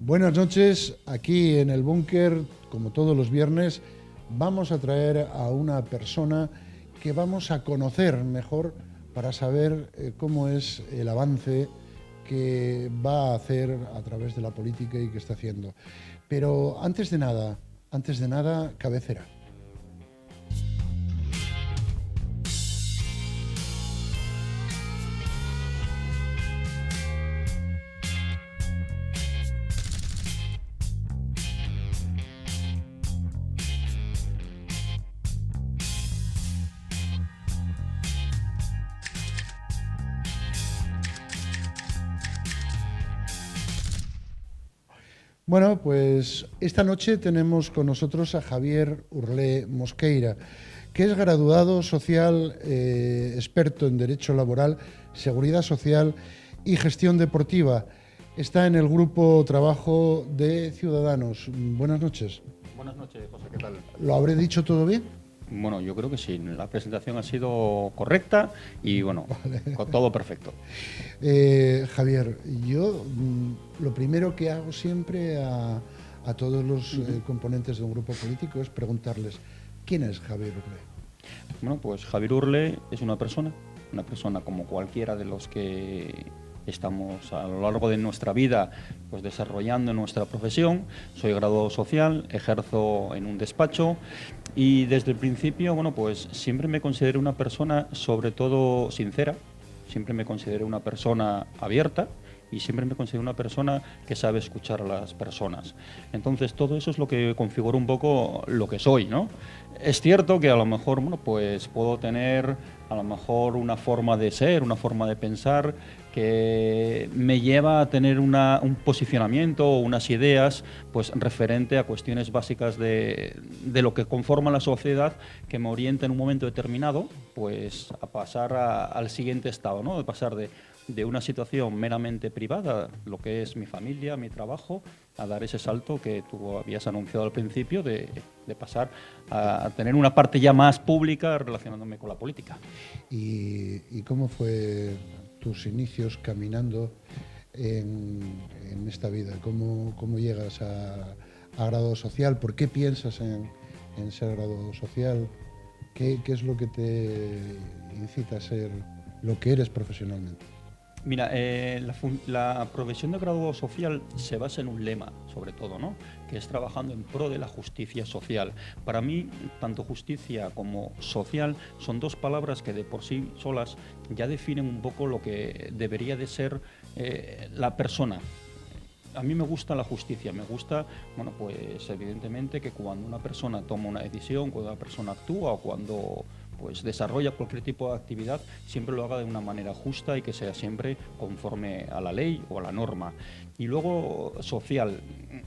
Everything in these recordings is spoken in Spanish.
Buenas noches, aquí en el búnker, como todos los viernes, vamos a traer a una persona que vamos a conocer mejor para saber cómo es el avance que va a hacer a través de la política y que está haciendo. Pero antes de nada, cabecera. Bueno, pues esta noche tenemos con nosotros a Javier Urlé Mosqueira, que es graduado social, experto en Derecho Laboral, Seguridad Social y Gestión Deportiva. Está en el grupo Trabajo de Ciudadanos. Buenas noches. Buenas noches, José, ¿qué tal? ¿Lo habré dicho todo bien? Bueno, yo creo que sí, la presentación ha sido correcta y bueno, con todo perfecto. Javier, yo lo primero que hago siempre a todos los componentes de un grupo político es preguntarles, ¿quién es Javier Urlé? Bueno, pues Javier Urlé es una persona como cualquiera de los que estamos a lo largo de nuestra vida pues desarrollando nuestra profesión. Soy graduado social, ejerzo en un despacho y desde el principio, bueno, pues siempre me consideré una persona sobre todo sincera, siempre me consideré una persona abierta y siempre me considero una persona que sabe escuchar a las personas. Entonces, todo eso es lo que configura un poco lo que soy, ¿no? Es cierto que a lo mejor, bueno, pues puedo tener a lo mejor una forma de ser, una forma de pensar que me lleva a tener un posicionamiento o unas ideas pues referente a cuestiones básicas de lo que conforma la sociedad que me orienta en un momento determinado pues a pasar al siguiente estado, ¿no? De pasar de una situación meramente privada, lo que es mi familia, mi trabajo, a dar ese salto que tú habías anunciado al principio de pasar a tener una parte ya más pública relacionándome con la política. ¿Y cómo fue tus inicios caminando en esta vida? ¿Cómo llegas a grado social? ¿Por qué piensas en ser graduado social? ¿Qué es lo que te incita a ser lo que eres profesionalmente? Mira, la profesión de graduado social se basa en un lema, sobre todo, ¿no? Que es trabajando en pro de la justicia social. Para mí, tanto justicia como social son dos palabras que de por sí solas ya definen un poco lo que debería de ser la persona. A mí me gusta la justicia, me gusta, bueno, pues evidentemente que cuando una persona toma una decisión, cuando una persona actúa o cuando pues desarrolla cualquier tipo de actividad, siempre lo haga de una manera justa y que sea siempre conforme a la ley o a la norma. Y luego social,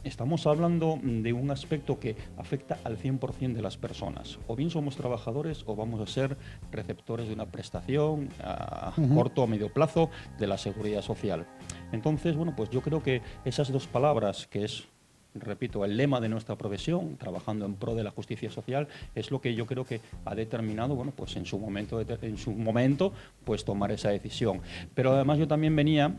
estamos hablando de un aspecto que afecta al 100% de las personas. O bien somos trabajadores o vamos a ser receptores de una prestación a corto o medio plazo de la seguridad social. Entonces, bueno, pues yo creo que esas dos palabras, que es, repito, el lema de nuestra profesión, trabajando en pro de la justicia social, es lo que yo creo que ha determinado, bueno, pues en su momento, pues tomar esa decisión. Pero además yo también venía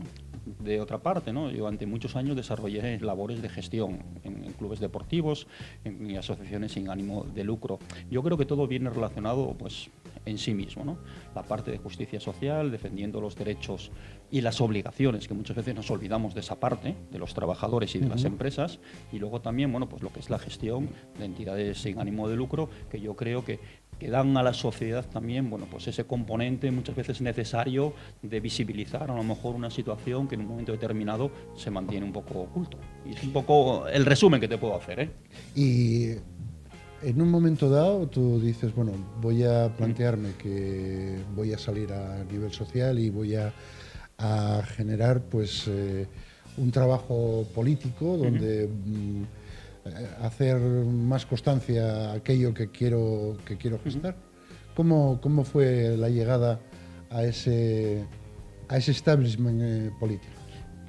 de otra parte, ¿no? Yo durante muchos años desarrollé labores de gestión en clubes deportivos, en asociaciones sin ánimo de lucro. Yo creo que todo viene relacionado, pues, en sí mismo, ¿no? La parte de justicia social, defendiendo los derechos y las obligaciones, que muchas veces nos olvidamos de esa parte, de los trabajadores y de las empresas, y luego también, bueno, pues lo que es la gestión de entidades sin ánimo de lucro, que yo creo que dan a la sociedad también, bueno, pues ese componente muchas veces necesario de visibilizar a lo mejor una situación que en un momento determinado se mantiene un poco oculto. Y es un poco el resumen que te puedo hacer, ¿eh? Y en un momento dado tú dices, bueno, voy a plantearme que voy a salir a nivel social y voy a generar pues un trabajo político donde hacer más constancia aquello que quiero gestar. ¿Cómo fue la llegada a ese establishment político?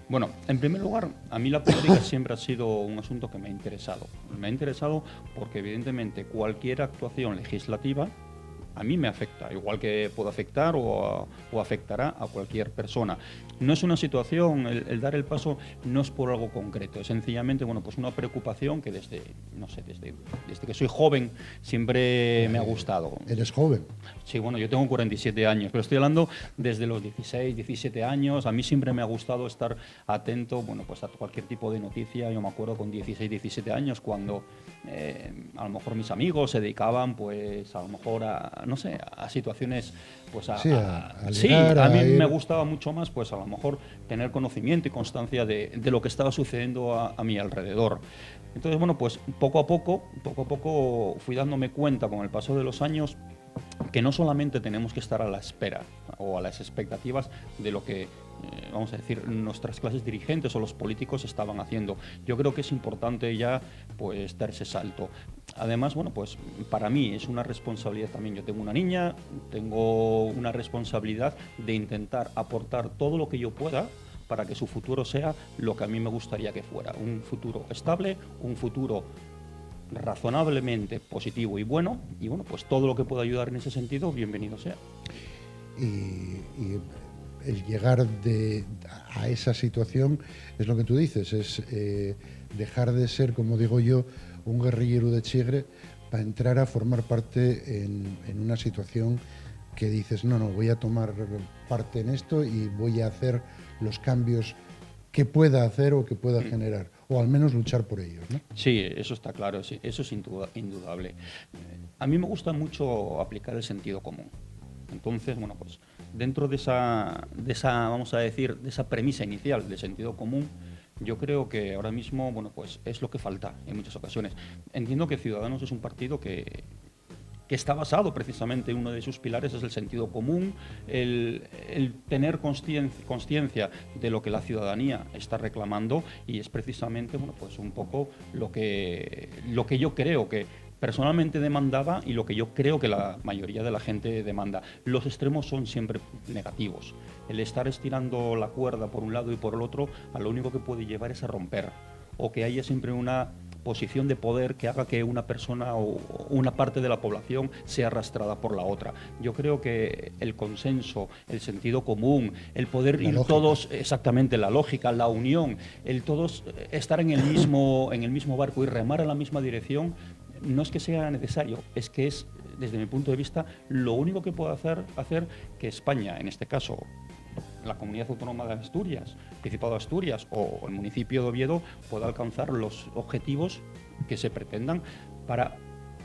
Bueno, en primer lugar, a mí la política siempre ha sido un asunto que me ha interesado. Me ha interesado porque evidentemente cualquier actuación legislativa a mí me afecta, igual que puede afectar o afectará a cualquier persona. No es una situación, el dar el paso no es por algo concreto, es sencillamente, bueno, pues una preocupación que desde que soy joven siempre me ha gustado. ¿Eres joven? Sí, bueno, yo tengo 47 años, pero estoy hablando desde los 16, 17 años. A mí siempre me ha gustado estar atento, bueno, pues a cualquier tipo de noticia. Yo me acuerdo con 16, 17 años cuando a lo mejor mis amigos se dedicaban, pues a lo mejor a, no sé, a situaciones, pues sí, a mí me gustaba mucho más, pues a lo mejor tener conocimiento y constancia de lo que estaba sucediendo a mi alrededor. Entonces, bueno, pues poco a poco fui dándome cuenta con el paso de los años que no solamente tenemos que estar a la espera o a las expectativas de lo que, vamos a decir, nuestras clases dirigentes o los políticos estaban haciendo. Yo creo que es importante ya pues dar ese salto. Además, bueno, pues para mí es una responsabilidad también. Yo tengo una niña, tengo una responsabilidad de intentar aportar todo lo que yo pueda para que su futuro sea lo que a mí me gustaría que fuera. Un futuro estable, un futuro razonablemente positivo y bueno, pues todo lo que pueda ayudar en ese sentido, bienvenido sea. Y el llegar a esa situación es lo que tú dices, es dejar de ser, como digo yo, un guerrillero de Chigre para entrar a formar parte en una situación que dices, no, voy a tomar parte en esto y voy a hacer los cambios que pueda hacer o que pueda generar, o al menos luchar por ellos, ¿no? Sí, eso está claro, sí, eso es indudable. A mí me gusta mucho aplicar el sentido común. Entonces, bueno, pues dentro de esa, vamos a decir, de esa premisa inicial de sentido común, yo creo que ahora mismo, bueno, pues es lo que falta en muchas ocasiones. Entiendo que Ciudadanos es un partido que está basado precisamente en uno de sus pilares, es el sentido común, el tener consciencia de lo que la ciudadanía está reclamando, y es precisamente, bueno, pues un poco lo que yo creo que personalmente demandaba y lo que yo creo que la mayoría de la gente demanda. Los extremos son siempre negativos. El estar estirando la cuerda por un lado y por el otro, a lo único que puede llevar es a romper, o que haya siempre una posición de poder que haga que una persona o una parte de la población sea arrastrada por la otra. Yo creo que el consenso, el sentido común, el poder ir todos, exactamente, la lógica, la unión, el todos estar en el mismo barco y remar en la misma dirección, no es que sea necesario, es que es, desde mi punto de vista, lo único que puede hacer que España, en este caso la Comunidad Autónoma de Asturias, Principado de Asturias o el municipio de Oviedo, pueda alcanzar los objetivos que se pretendan para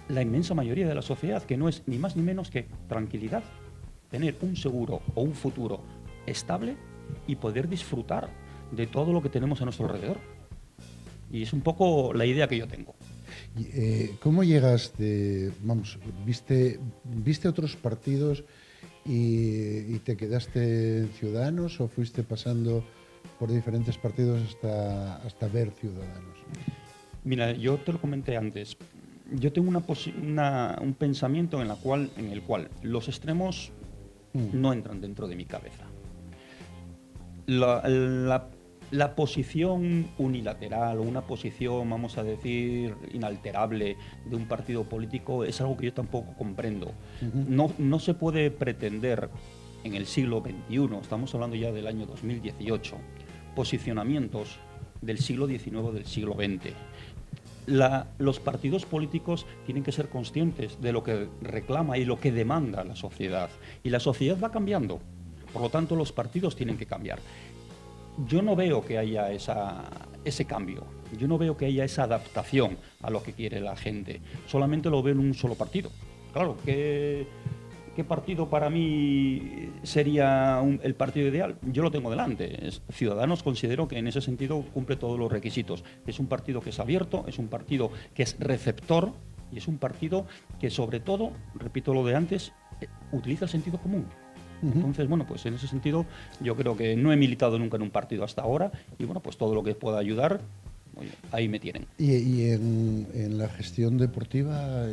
la inmensa mayoría de la sociedad, que no es ni más ni menos que tranquilidad, tener un seguro o un futuro estable y poder disfrutar de todo lo que tenemos a nuestro alrededor. Y es un poco la idea que yo tengo. ¿Cómo llegas viste otros partidos y te quedaste en Ciudadanos o fuiste pasando por diferentes partidos hasta ver Ciudadanos? Mira, yo te lo comenté antes. Yo tengo un pensamiento en el cual los extremos no entran dentro de mi cabeza. La posición unilateral o una posición, vamos a decir, inalterable de un partido político es algo que yo tampoco comprendo. No se puede pretender en el siglo XXI, estamos hablando ya del año 2018, posicionamientos del siglo XIX o del siglo XX. Los partidos políticos tienen que ser conscientes de lo que reclama y lo que demanda la sociedad. Y la sociedad va cambiando. Por lo tanto, los partidos tienen que cambiar. Yo no veo que haya ese cambio, yo no veo que haya esa adaptación a lo que quiere la gente, solamente lo veo en un solo partido. Claro, ¿qué partido para mí sería el partido ideal? Yo lo tengo delante. Ciudadanos considero que en ese sentido cumple todos los requisitos. Es un partido que es abierto, es un partido que es receptor y es un partido que sobre todo, repito lo de antes, utiliza el sentido común. Entonces, bueno, pues en ese sentido yo creo que no he militado nunca en un partido hasta ahora y bueno, pues todo lo que pueda ayudar, ahí me tienen. Y en la gestión deportiva,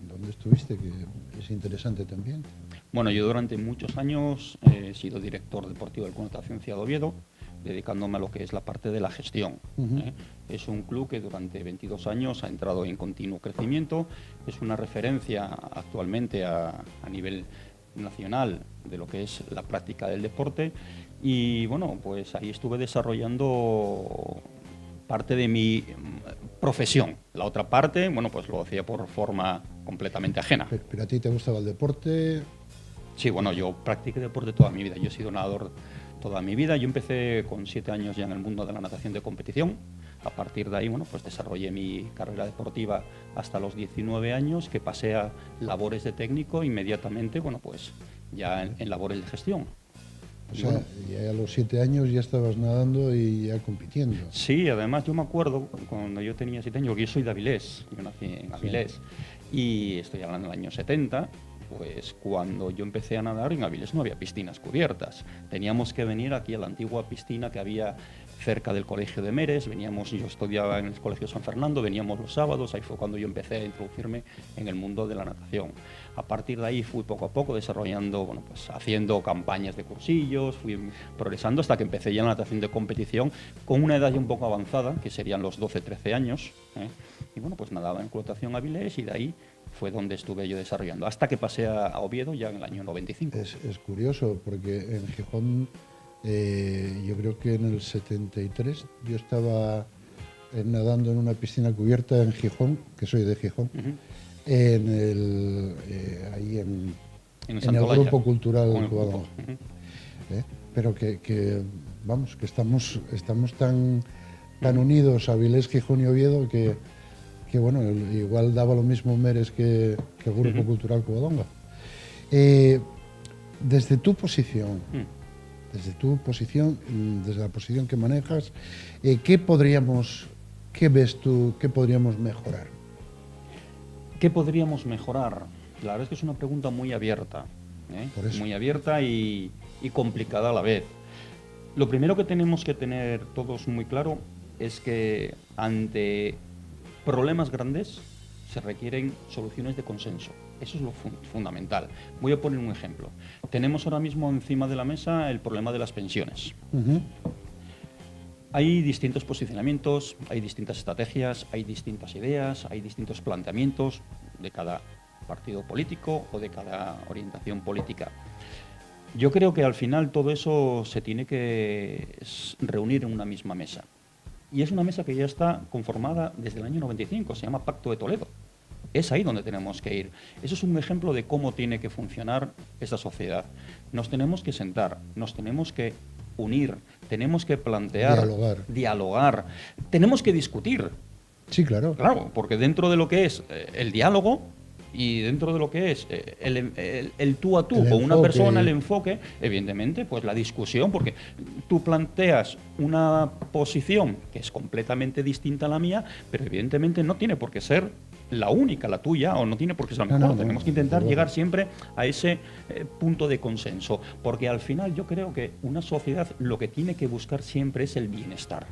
¿dónde estuviste? Que es interesante también. Bueno, yo durante muchos años he sido director deportivo del Club Natación Ciudad de Oviedo. dedicándome a lo que es la parte de la gestión. Es un club que durante 22 años ha entrado en continuo crecimiento, es una referencia actualmente a nivel nacional de lo que es la práctica del deporte y bueno, pues ahí estuve desarrollando parte de mi profesión. La otra parte, bueno, pues lo hacía por forma completamente ajena. Pero a ti te gustaba el deporte. Sí, bueno, yo practiqué deporte toda mi vida. Yo he sido nadador toda mi vida. Yo empecé con 7 años ya en el mundo de la natación de competición. A partir de ahí, bueno, pues desarrollé mi carrera deportiva hasta los 19 años, que pasé a labores de técnico inmediatamente, bueno, pues ya en labores de gestión. O sea, ya a los 7 años ya estabas nadando y ya compitiendo. Sí, además yo me acuerdo cuando yo tenía 7 años, porque yo soy de Avilés, yo nací en Avilés, y estoy hablando del año 70, pues cuando yo empecé a nadar en Avilés no había piscinas cubiertas. Teníamos que venir aquí a la antigua piscina que había cerca del colegio de Meres, yo estudiaba en el colegio San Fernando, veníamos los sábados, ahí fue cuando yo empecé a introducirme en el mundo de la natación. A partir de ahí fui poco a poco desarrollando, bueno, pues haciendo campañas de cursillos, fui progresando hasta que empecé ya en la natación de competición con una edad ya un poco avanzada, que serían los 12-13 años, y bueno, pues nadaba en Flotación Avilés y de ahí fue donde estuve yo desarrollando, hasta que pasé a Oviedo ya en el año 95. Es curioso, porque en Gijón, yo creo que en el 73, yo estaba nadando en una piscina cubierta en Gijón, que soy de Gijón, ahí en el Grupo Cultural Covadonga. Pero vamos, que estamos tan unidos, Avilés, Gijón y Oviedo, que bueno, igual daba lo mismo Meres que el Grupo Cultural Covadonga. Desde tu posición, desde la posición que manejas, ¿qué ves tú, qué podríamos mejorar? ¿Qué podríamos mejorar? La verdad es que es una pregunta muy abierta, muy abierta y complicada a la vez. Lo primero que tenemos que tener todos muy claro es que ante problemas grandes se requieren soluciones de consenso. Eso es lo fundamental. Voy a poner un ejemplo. Tenemos ahora mismo encima de la mesa el problema de las pensiones. Hay distintos posicionamientos, hay distintas estrategias, hay distintas ideas, hay distintos planteamientos de cada partido político o de cada orientación política. Yo creo que al final todo eso se tiene que reunir en una misma mesa. Y es una mesa que ya está conformada desde el año 95, se llama Pacto de Toledo. Es ahí donde tenemos que ir. Eso es un ejemplo de cómo tiene que funcionar esta sociedad. Nos tenemos que sentar, nos tenemos que unir, tenemos que plantear, dialogar, tenemos que discutir. Sí, claro. Claro, porque dentro de lo que es el diálogo y dentro de lo que es el tú a tú con una persona, el enfoque, evidentemente, pues la discusión, porque tú planteas una posición que es completamente distinta a la mía, pero evidentemente no tiene por qué ser la única, la tuya, o no tiene por qué ser la mejor. Tenemos que intentar llegar siempre a ese punto de consenso, porque al final yo creo que una sociedad lo que tiene que buscar siempre es el bienestar.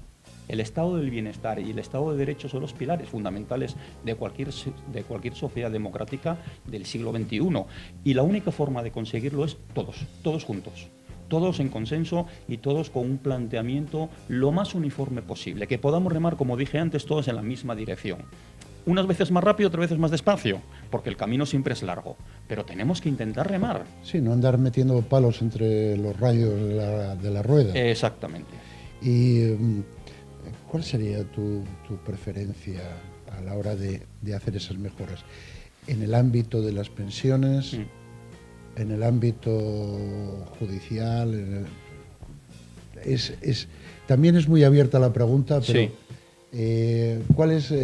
El estado del bienestar y el estado de derecho son los pilares fundamentales de cualquier sociedad democrática del siglo XXI. Y la única forma de conseguirlo es todos juntos, todos en consenso y todos con un planteamiento lo más uniforme posible, que podamos remar, como dije antes, todos en la misma dirección. Unas veces más rápido, otras veces más despacio, porque el camino siempre es largo, pero tenemos que intentar remar. Sí, no andar metiendo palos entre los rayos de la rueda. Exactamente. Y ¿cuál sería tu preferencia a la hora de hacer esas mejoras? ¿En el ámbito de las pensiones? ¿En el ámbito judicial? También es muy abierta la pregunta, pero sí. ¿Cuál es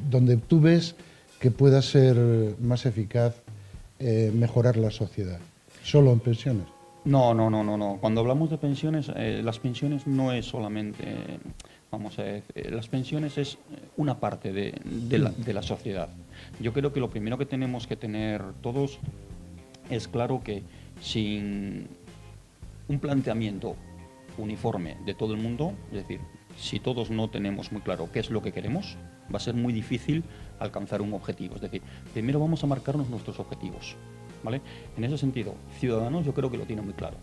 donde tú ves que pueda ser más eficaz mejorar la sociedad? ¿Solo en pensiones? No. Cuando hablamos de pensiones, las pensiones no es solamente, las pensiones es una parte de la sociedad. Yo creo que lo primero que tenemos que tener todos es claro que sin un planteamiento uniforme de todo el mundo, es decir, si todos no tenemos muy claro qué es lo que queremos, va a ser muy difícil alcanzar un objetivo. Es decir, primero vamos a marcarnos nuestros objetivos, ¿vale? En ese sentido, Ciudadanos yo creo que lo tiene muy claro.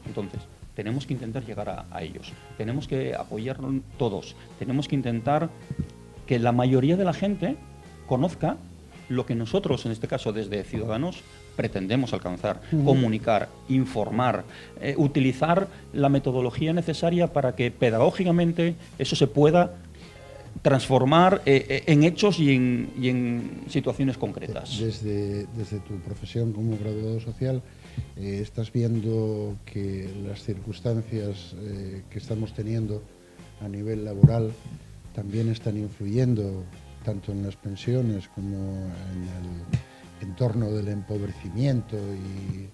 Entonces, tenemos que intentar llegar a ellos, tenemos que apoyarnos todos, tenemos que intentar que la mayoría de la gente conozca lo que nosotros, en este caso desde Ciudadanos, pretendemos alcanzar, comunicar, informar, utilizar la metodología necesaria para que pedagógicamente eso se pueda transformar en hechos y en situaciones concretas. Desde tu profesión como graduado social, ¿estás viendo que las circunstancias que estamos teniendo a nivel laboral también están influyendo tanto en las pensiones como en el entorno del empobrecimiento y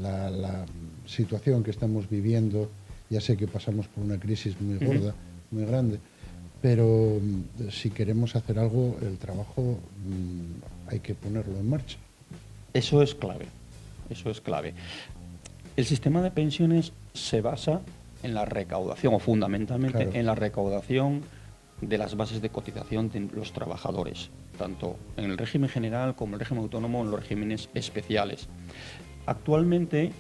la situación que estamos viviendo? Ya sé que pasamos por una crisis muy gorda, muy grande, pero si queremos hacer algo, el trabajo hay que ponerlo en marcha. Eso es clave, eso es clave. El sistema de pensiones se basa en la recaudación, o fundamentalmente en la recaudación de las bases de cotización de los trabajadores, tanto en el régimen general como en el régimen autónomo, en los regímenes especiales. Actualmente,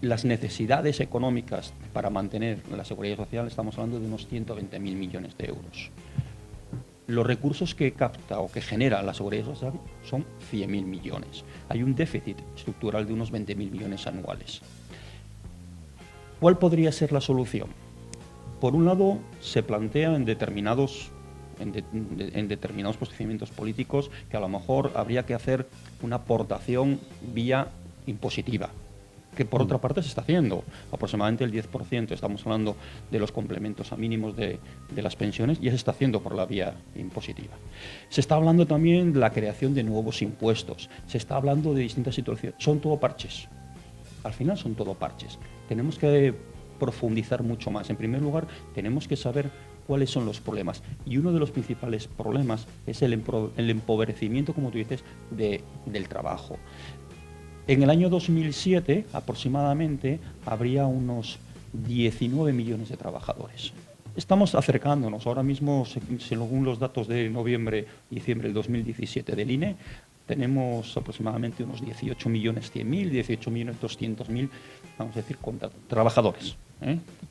las necesidades económicas para mantener la seguridad social, estamos hablando de unos 120.000 millones de euros. Los recursos que capta o que genera la seguridad social son 100.000 millones. Hay un déficit estructural de unos 20.000 millones anuales. ¿Cuál podría ser la solución? Por un lado, se plantea en determinados posicionamientos políticos que a lo mejor habría que hacer una aportación vía impositiva, que por otra parte se está haciendo, aproximadamente el 10%, estamos hablando de los complementos a mínimos de las pensiones, ya se está haciendo por la vía impositiva. Se está hablando también de la creación de nuevos impuestos, se está hablando de distintas situaciones, son todo parches, al final son todo parches. Tenemos que profundizar mucho más. En primer lugar, tenemos que saber cuáles son los problemas, y uno de los principales problemas es el empobrecimiento, como tú dices, del trabajo. En el año 2007, aproximadamente, habría unos 19 millones de trabajadores. Estamos acercándonos, ahora mismo, según los datos de noviembre y diciembre del 2017 del INE, tenemos aproximadamente unos 18.100.000, 18.200.000, vamos a decir, trabajadores,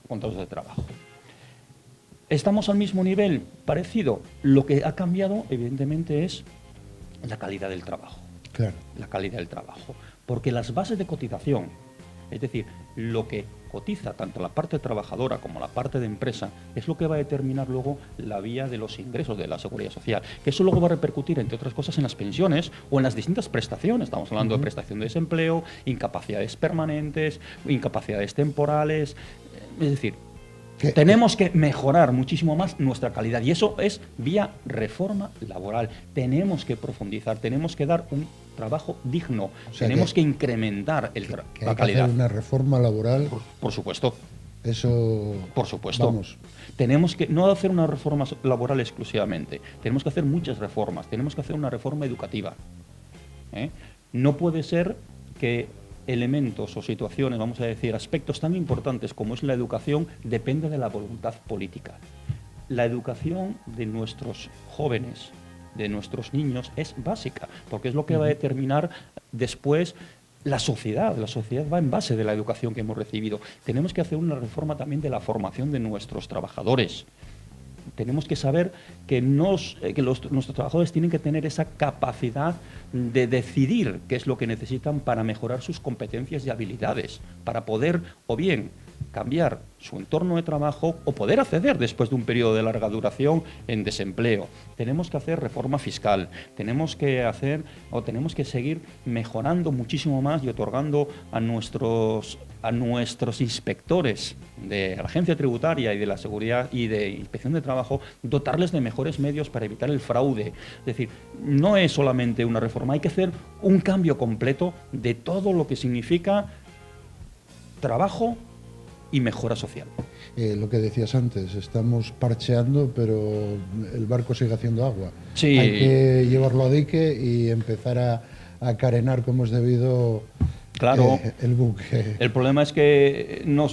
contratos de trabajo. ¿Estamos al mismo nivel? Parecido. Lo que ha cambiado, evidentemente, es la calidad del trabajo. Claro. La calidad del trabajo. Porque las bases de cotización, es decir, lo que cotiza tanto la parte trabajadora como la parte de empresa, es lo que va a determinar luego la vía de los ingresos de la seguridad social, que eso luego va a repercutir, entre otras cosas, en las pensiones o en las distintas prestaciones. Estamos hablando de prestación de desempleo, incapacidades permanentes, incapacidades temporales, es decir, tenemos que mejorar muchísimo más nuestra calidad, y eso es vía reforma laboral. Tenemos que profundizar, tenemos que dar un trabajo digno, o sea, tenemos que incrementar la calidad. Que hacer una reforma laboral. Por supuesto. Eso. Por supuesto. Vamos. Tenemos que no hacer una reforma laboral exclusivamente, tenemos que hacer muchas reformas, tenemos que hacer una reforma educativa. No puede ser que elementos o situaciones, vamos a decir, aspectos tan importantes como es la educación, depende de la voluntad política. La educación de nuestros jóvenes, de nuestros niños, es básica, porque es lo que va a determinar después la sociedad. La sociedad va en base de la educación que hemos recibido. Tenemos que hacer una reforma también de la formación de nuestros trabajadores. Tenemos que saber que nuestros trabajadores tienen que tener esa capacidad de decidir qué es lo que necesitan para mejorar sus competencias y habilidades, para poder o bien cambiar su entorno de trabajo o poder acceder después de un periodo de larga duración en desempleo. Tenemos que hacer reforma fiscal, tenemos que seguir mejorando muchísimo más y otorgando a nuestros inspectores de la agencia tributaria y de la seguridad y de inspección de trabajo, dotarles de mejores medios para evitar el fraude. Es decir, no es solamente una reforma, hay que hacer un cambio completo de todo lo que significa trabajo y mejora social. Lo que decías antes, estamos parcheando, pero el barco sigue haciendo agua. Sí. Hay que llevarlo a dique y empezar a carenar como es debido. Claro, el buque. El problema es que no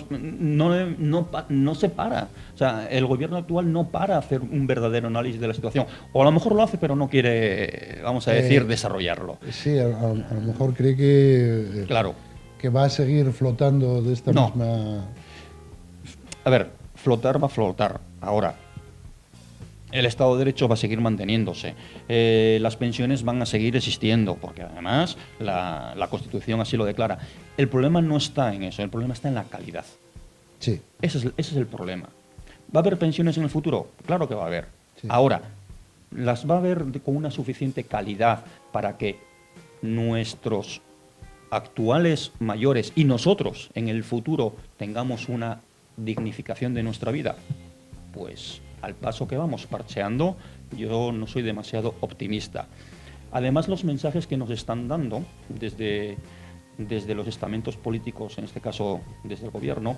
se para. O sea, el gobierno actual no para hacer un verdadero análisis de la situación. O a lo mejor lo hace, pero no quiere, vamos a decir, desarrollarlo. Sí, a lo mejor cree que, claro, que va a seguir flotando de esta No. misma... A ver, flotar va a flotar. Ahora, el Estado de Derecho va a seguir manteniéndose. Las pensiones van a seguir existiendo, porque además la Constitución así lo declara. El problema no está en eso, el problema está en la calidad. Sí. Ese es el problema. ¿Va a haber pensiones en el futuro? Claro que va a haber. Sí. Ahora, ¿las va a haber con una suficiente calidad para que nuestros actuales mayores y nosotros en el futuro tengamos una dignificación de nuestra vida? Pues al paso que vamos parcheando, yo no soy demasiado optimista. Además, los mensajes que nos están dando desde los estamentos políticos, en este caso desde el gobierno,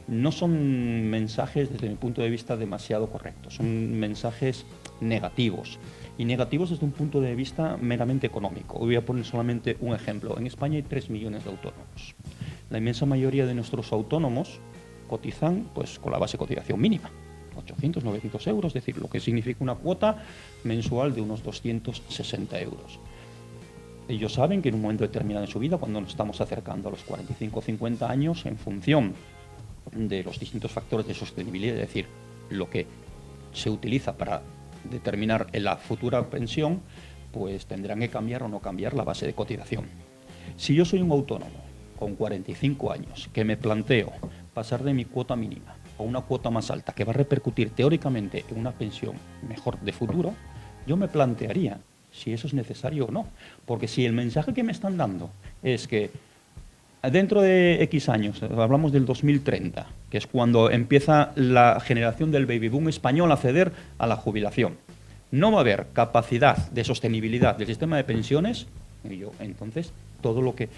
no son mensajes, desde mi punto de vista, demasiado correctos. Son mensajes negativos. Y negativos desde un punto de vista meramente económico. Voy a poner solamente un ejemplo. En España hay 3 millones de autónomos. La inmensa mayoría de nuestros autónomos cotizan pues, con la base de cotización mínima. 800, 900 euros, es decir, lo que significa una cuota mensual de unos 260 euros. Ellos saben que en un momento determinado de su vida, cuando nos estamos acercando a los 45 o 50 años, en función de los distintos factores de sostenibilidad, es decir, lo que se utiliza para determinar en la futura pensión, pues tendrán que cambiar o no cambiar la base de cotización. Si yo soy un autónomo con 45 años que me planteo pasar de mi cuota mínima a una cuota más alta que va a repercutir teóricamente en una pensión mejor de futuro, yo me plantearía si eso es necesario o no. Porque si el mensaje que me están dando es que dentro de X años, hablamos del 2030, que es cuando empieza la generación del baby boom español a ceder a la jubilación, no va a haber capacidad de sostenibilidad del sistema de pensiones, y yo, entonces todo lo que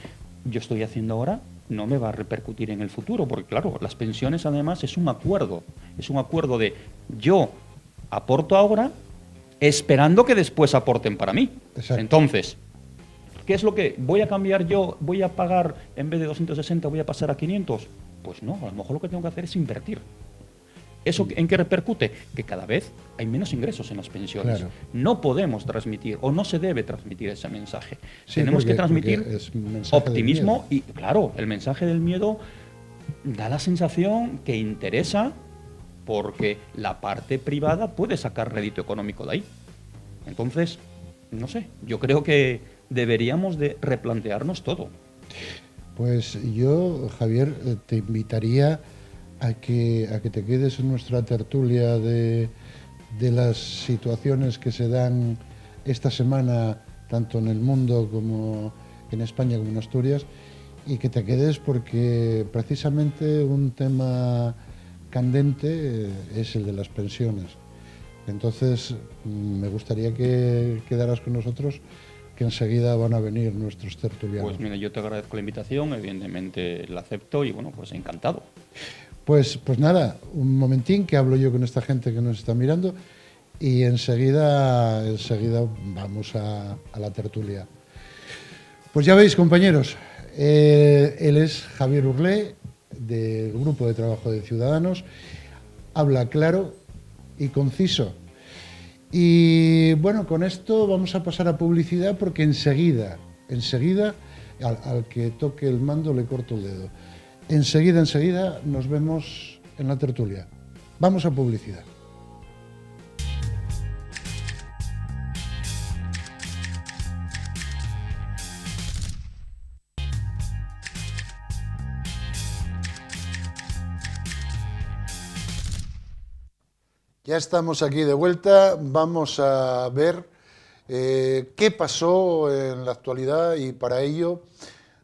yo estoy haciendo ahora no me va a repercutir en el futuro, porque claro, las pensiones además es un acuerdo de yo aporto ahora esperando que después aporten para mí. Exacto. Entonces, ¿qué es lo que voy a cambiar yo? ¿Voy a pagar en vez de 260 voy a pasar a 500? Pues no, a lo mejor lo que tengo que hacer es invertir. ¿Eso en qué repercute? Que cada vez hay menos ingresos en las pensiones. Claro. No podemos transmitir o no se debe transmitir ese mensaje. Sí, Tenemos porque- que transmitir porque es un mensaje optimismo del y, claro, el mensaje del miedo da la sensación que interesa porque la parte privada puede sacar rédito económico de ahí. Entonces, no sé, yo creo que deberíamos de replantearnos todo. Pues yo, Javier, te invitaría a que te quedes en nuestra tertulia de las situaciones que se dan esta semana, tanto en el mundo como en España como en Asturias, y que te quedes porque precisamente un tema candente es el de las pensiones. Entonces, me gustaría que quedaras con nosotros, que enseguida van a venir nuestros tertulianos. Pues mira, yo te agradezco la invitación, evidentemente la acepto y bueno, pues encantado. Pues nada, un momentín que hablo yo con esta gente que nos está mirando y enseguida vamos a la tertulia. Pues ya veis, compañeros, él es Javier Urlé, del Grupo de Trabajo de Ciudadanos, habla claro y conciso. Y bueno, con esto vamos a pasar a publicidad porque enseguida, al que toque el mando le corto el dedo. Enseguida nos vemos en la tertulia. Vamos a publicidad. Ya estamos aquí de vuelta. Vamos a ver qué pasó en la actualidad y para ello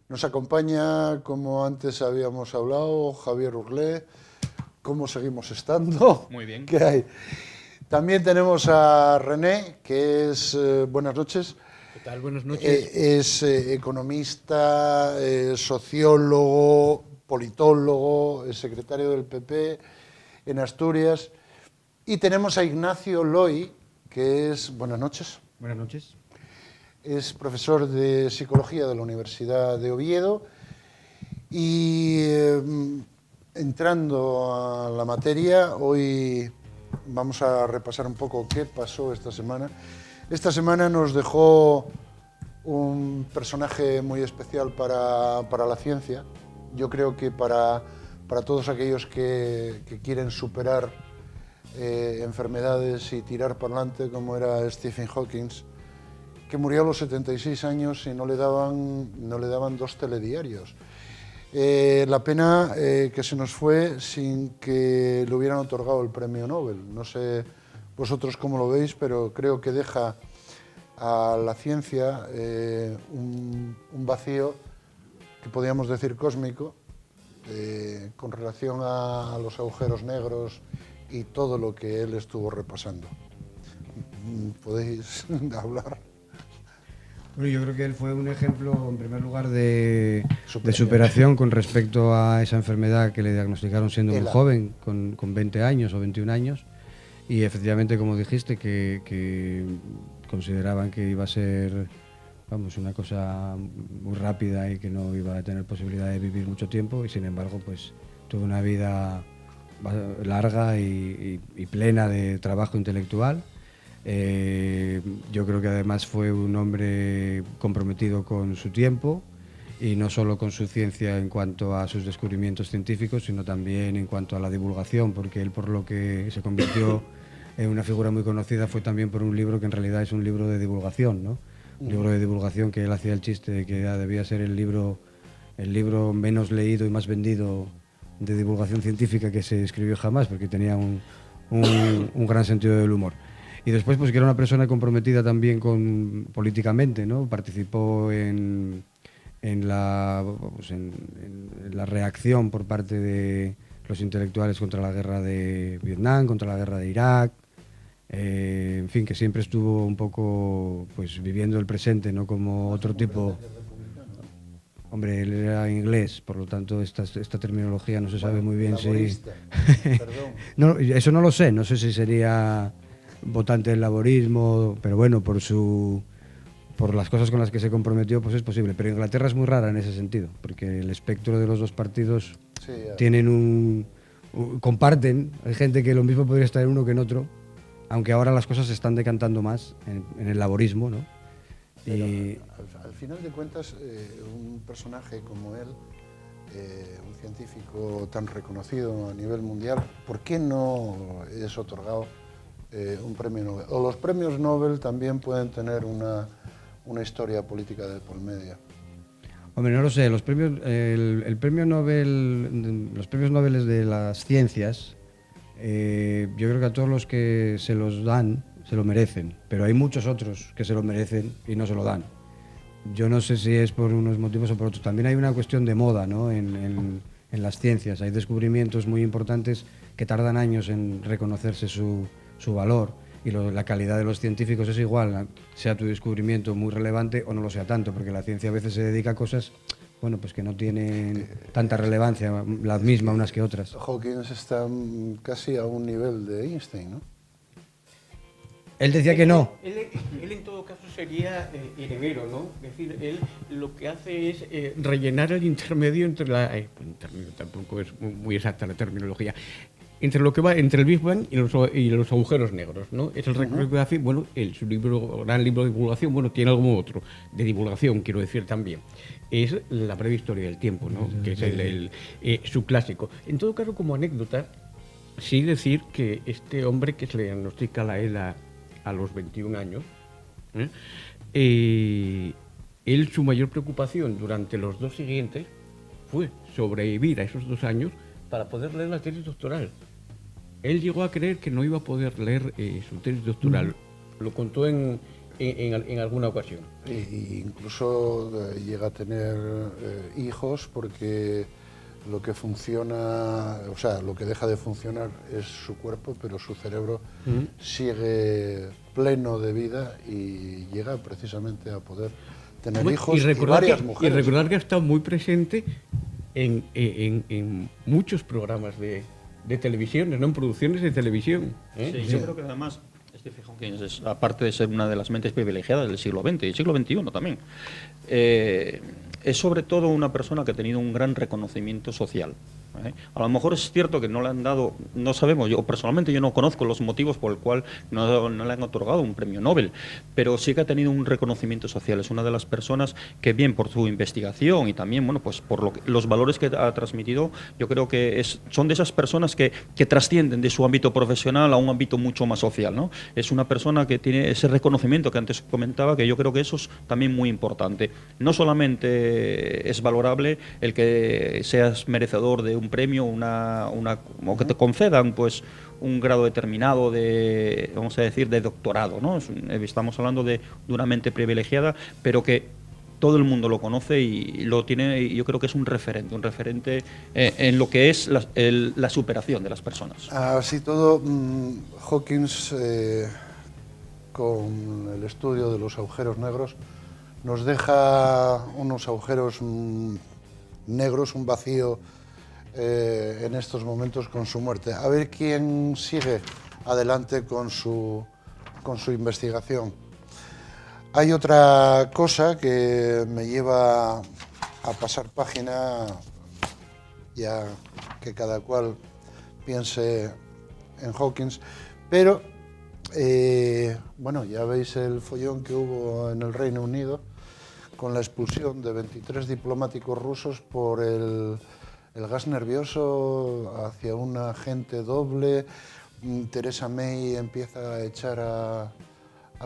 nos acompaña, como antes habíamos hablado, Javier Urlé. ¿Cómo seguimos estando? Muy bien. ¿Qué hay? También tenemos a René, que es, buenas noches. ¿Qué tal? Buenas noches. Es economista, sociólogo, politólogo, es secretario del PP en Asturias. Y tenemos a Ignacio Loy, que es, buenas noches. Buenas noches. Es profesor de Psicología de la Universidad de Oviedo y entrando a la materia, hoy vamos a repasar un poco qué pasó esta semana. Esta semana nos dejó un personaje muy especial para la ciencia. Yo creo que para todos aquellos que quieren superar enfermedades y tirar para adelante, como era Stephen Hawking, que murió a los 76 años y no le daban 2 telediarios. La pena que se nos fue sin que le hubieran otorgado el premio Nobel. No sé vosotros cómo lo veis, pero creo que deja a la ciencia un vacío que podríamos decir cósmico con relación a los agujeros negros y todo lo que él estuvo repasando. ¿Podéis hablar? Bueno, yo creo que él fue un ejemplo, en primer lugar, de superación con respecto a esa enfermedad que le diagnosticaron siendo muy joven, con 20 años o 21 años. Y efectivamente, como dijiste, que consideraban que iba a ser, vamos, una cosa muy rápida y que no iba a tener posibilidad de vivir mucho tiempo, y sin embargo, pues tuvo una vida larga y plena de trabajo intelectual. Yo creo que además fue un hombre comprometido con su tiempo, y no solo con su ciencia en cuanto a sus descubrimientos científicos, sino también en cuanto a la divulgación, porque él, por lo que se convirtió en una figura muy conocida, fue también por un libro que en realidad es un libro de divulgación, ¿no? Un libro de divulgación que él hacía el chiste de que debía ser el libro menos leído y más vendido de divulgación científica que se escribió jamás, porque tenía un gran sentido del humor. Y después, pues que era una persona comprometida también políticamente, ¿no? Participó en la reacción por parte de los intelectuales contra la guerra de Vietnam, contra la guerra de Irak, en fin, que siempre estuvo un poco pues viviendo el presente, no como otro tipo. Hombre, él era inglés, por lo tanto esta terminología no se sabe muy bien si... No, eso no lo sé, no sé si sería votante del laborismo, pero bueno, por las cosas con las que se comprometió, pues es posible. Pero Inglaterra es muy rara en ese sentido, porque el espectro de los dos partidos tienen comparten. Hay gente que lo mismo podría estar en uno que en otro, aunque ahora las cosas se están decantando más en el laborismo, ¿no? Pero al final de cuentas, un personaje como él, un científico tan reconocido a nivel mundial, ¿por qué no es otorgado un premio Nobel? O los premios Nobel también pueden tener una historia política de por medio. Hombre, no lo sé. Los premios, el premio Nobel, los premios Nobel de las ciencias, yo creo que a todos los que se los dan se lo merecen, pero hay muchos otros que se lo merecen y no se lo dan. Yo no sé si es por unos motivos o por otros. También hay una cuestión de moda, ¿no? en las ciencias. Hay descubrimientos muy importantes que tardan años en reconocerse su valor, y la calidad de los científicos es igual, sea tu descubrimiento muy relevante o no lo sea tanto, porque la ciencia a veces se dedica a cosas, bueno, pues que no tienen tanta relevancia, la misma unas que otras. Hawking está casi a un nivel de Einstein, ¿no? Él decía que no. Él en todo caso sería heredero, ¿no? Es decir, él lo que hace es rellenar el intermedio entre intermedio tampoco es muy exacta la terminología, entre lo que va entre el Big Bang y los agujeros negros, ¿no? Es el recorrido que hace, bueno, su gran libro de divulgación, bueno, tiene algo otro de divulgación, quiero decir también. Es la breve historia del tiempo, ¿no? Que es su clásico. En todo caso, como anécdota, sí decir que este hombre que se le diagnostica la ELA a los 21 años, él, su mayor preocupación durante los 2 siguientes fue sobrevivir a esos 2 años para poder leer la tesis doctoral. Él llegó a creer que no iba a poder leer su tesis doctoral. Lo contó en alguna ocasión. Y incluso llega a tener hijos, porque lo que funciona, o sea, lo que deja de funcionar es su cuerpo, pero su cerebro sigue pleno de vida y llega precisamente a poder tener hijos y varias mujeres. Y recordar que ha estado muy presente en muchos programas de televisión, ¿no? En producciones de televisión. Sí, yo creo que además Stephen Hawking, aparte de ser una de las mentes privilegiadas del siglo XX y del siglo XXI también, es sobre todo una persona que ha tenido un gran reconocimiento social. A lo mejor es cierto que no le han dado, no sabemos, yo personalmente yo no conozco los motivos por el cual no le han otorgado un premio Nobel, pero sí que ha tenido un reconocimiento social. Es una de las personas que, bien por su investigación y también, bueno, pues por los valores que ha transmitido, yo creo que son de esas personas que trascienden de su ámbito profesional a un ámbito mucho más social, ¿no? Es una persona que tiene ese reconocimiento que antes comentaba, que yo creo que eso es también muy importante. No solamente es valorable el que seas merecedor de un premio, o que te concedan pues un grado determinado de, vamos a decir, de doctorado, ¿no? Estamos hablando de una mente privilegiada, pero que todo el mundo lo conoce y lo tiene, y yo creo que es un referente en lo que es la superación de las personas. Así todo, Hawkins, con el estudio de los agujeros negros, nos deja unos agujeros negros, un vacío en estos momentos con su muerte. A ver quién sigue adelante con su investigación. Hay otra cosa que me lleva a pasar página, ya que cada cual piense en Hawkins, pero bueno, ya veis el follón que hubo en el Reino Unido con la expulsión de 23 diplomáticos rusos por el gas nervioso hacia un agente doble. Theresa May empieza a echar a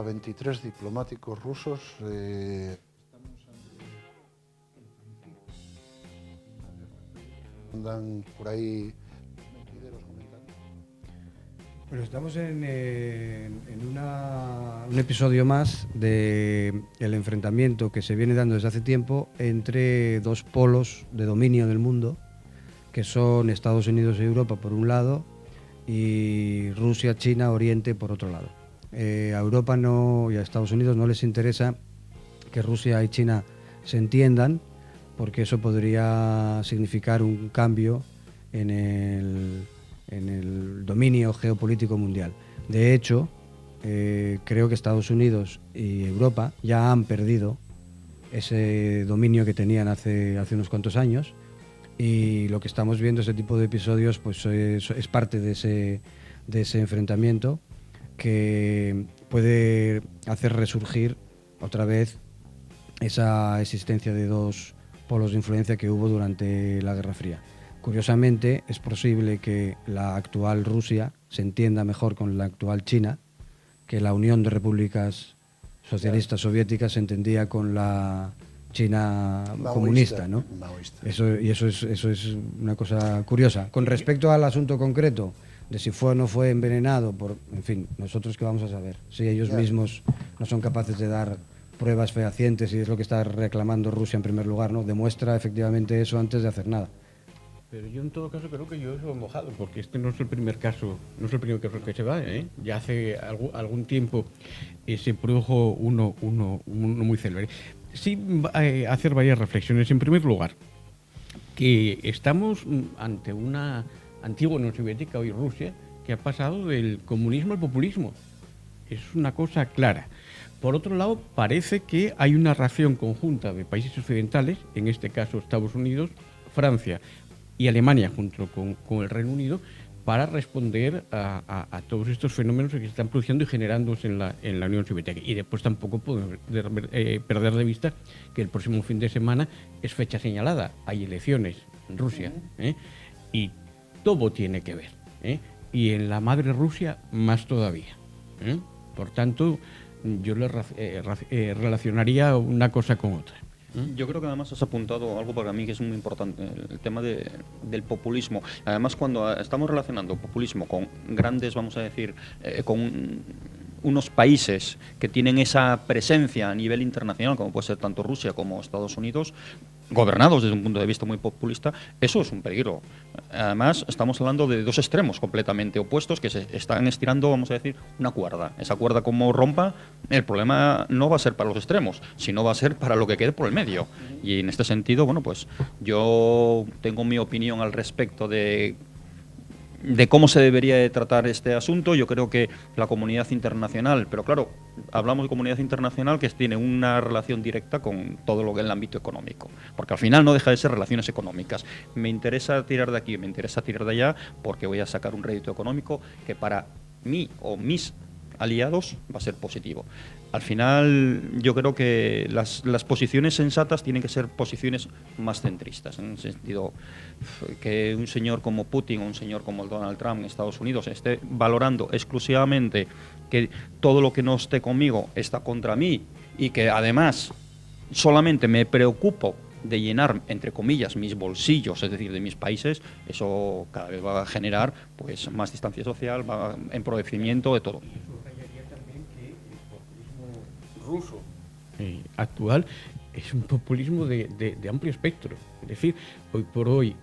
23 diplomáticos rusos. Andan por ahí mentideros comentando. Bueno, estamos en un episodio más del enfrentamiento que se viene dando desde hace tiempo entre dos polos de dominio del mundo, que son Estados Unidos y Europa por un lado y Rusia, China, Oriente por otro lado. A Europa y a Estados Unidos no les interesa que Rusia y China se entiendan, porque eso podría significar un cambio en el dominio geopolítico mundial. De hecho, creo que Estados Unidos y Europa ya han perdido ese dominio que tenían hace unos cuantos años, y lo que estamos viendo, ese tipo de episodios, pues es parte de ese enfrentamiento que puede hacer resurgir otra vez esa existencia de dos polos de influencia que hubo durante la Guerra Fría. Curiosamente, es posible que la actual Rusia se entienda mejor con la actual China, que la Unión de Repúblicas Socialistas Soviéticas se entendía con la China comunista, ¿no? Eso es una cosa curiosa. Con respecto al asunto concreto de si fue o no fue envenenado, en fin, nosotros qué vamos a saber. Si ellos mismos no son capaces de dar pruebas fehacientes, y es lo que está reclamando Rusia en primer lugar, ¿no? Demuestra efectivamente eso antes de hacer nada. Pero yo en todo caso creo que yo eso he mojado, porque este no es el primer caso, que se va, ¿eh? Ya hace algún tiempo se produjo uno muy célebre. Sí, hacer varias reflexiones. En primer lugar, que estamos ante una antigua Unión Soviética, hoy Rusia, que ha pasado del comunismo al populismo. Es una cosa clara. Por otro lado, parece que hay una reacción conjunta de países occidentales, en este caso Estados Unidos, Francia y Alemania, junto con el Reino Unido, para responder a todos estos fenómenos que se están produciendo y generándose en la Unión Soviética. Y después tampoco podemos perder de vista que el próximo fin de semana es fecha señalada. Hay elecciones en Rusia, y todo tiene que ver. Y en la madre Rusia más todavía. Por tanto, yo relacionaría una cosa con otra. Yo creo que además has apuntado algo para mí que es muy importante, el tema del populismo. Además, cuando estamos relacionando populismo con grandes, vamos a decir, con unos países que tienen esa presencia a nivel internacional, como puede ser tanto Rusia como Estados Unidos, gobernados desde un punto de vista muy populista, eso es un peligro. Además, estamos hablando de dos extremos completamente opuestos que se están estirando, vamos a decir, una cuerda. Esa cuerda, como rompa, el problema no va a ser para los extremos, sino va a ser para lo que quede por el medio. Y en este sentido, bueno, pues yo tengo mi opinión al respecto de de cómo se debería de tratar este asunto. Yo creo que la comunidad internacional, pero claro, hablamos de comunidad internacional que tiene una relación directa con todo lo que es el ámbito económico, porque al final no deja de ser relaciones económicas. Me interesa tirar de aquí, me interesa tirar de allá, porque voy a sacar un rédito económico que para mí o mis aliados va a ser positivo. Al final yo creo que las posiciones sensatas tienen que ser posiciones más centristas, en el sentido que un señor como Putin o un señor como Donald Trump en Estados Unidos esté valorando exclusivamente que todo lo que no esté conmigo está contra mí y que además solamente me preocupo de llenar, entre comillas, mis bolsillos, es decir, de mis países, eso cada vez va a generar pues más distancia social, va a empobrecimiento de todo. Ruso actual es un populismo de amplio espectro. Es decir, hoy por hoy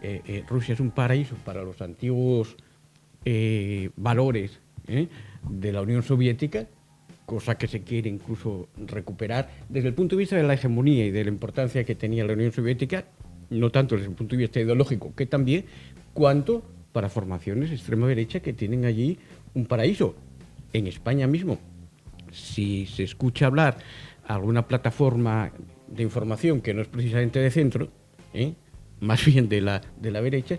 Rusia es un paraíso para los antiguos valores de la Unión Soviética, cosa que se quiere incluso recuperar desde el punto de vista de la hegemonía y de la importancia que tenía la Unión Soviética, no tanto desde el punto de vista ideológico, que también, cuanto para formaciones de extrema derecha que tienen allí un paraíso. En España mismo, si se escucha hablar alguna plataforma de información que no es precisamente de centro, más bien de la derecha,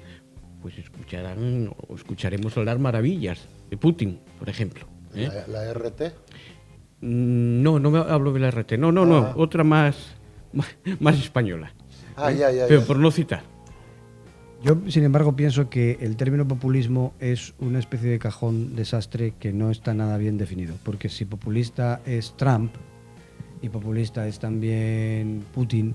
pues escucharemos hablar maravillas de Putin, por ejemplo. ¿La RT? No me hablo de la RT, no, otra más española. Pero por no citar. Yo, sin embargo, pienso que el término populismo es una especie de cajón desastre que no está nada bien definido, porque si populista es Trump y populista es también Putin,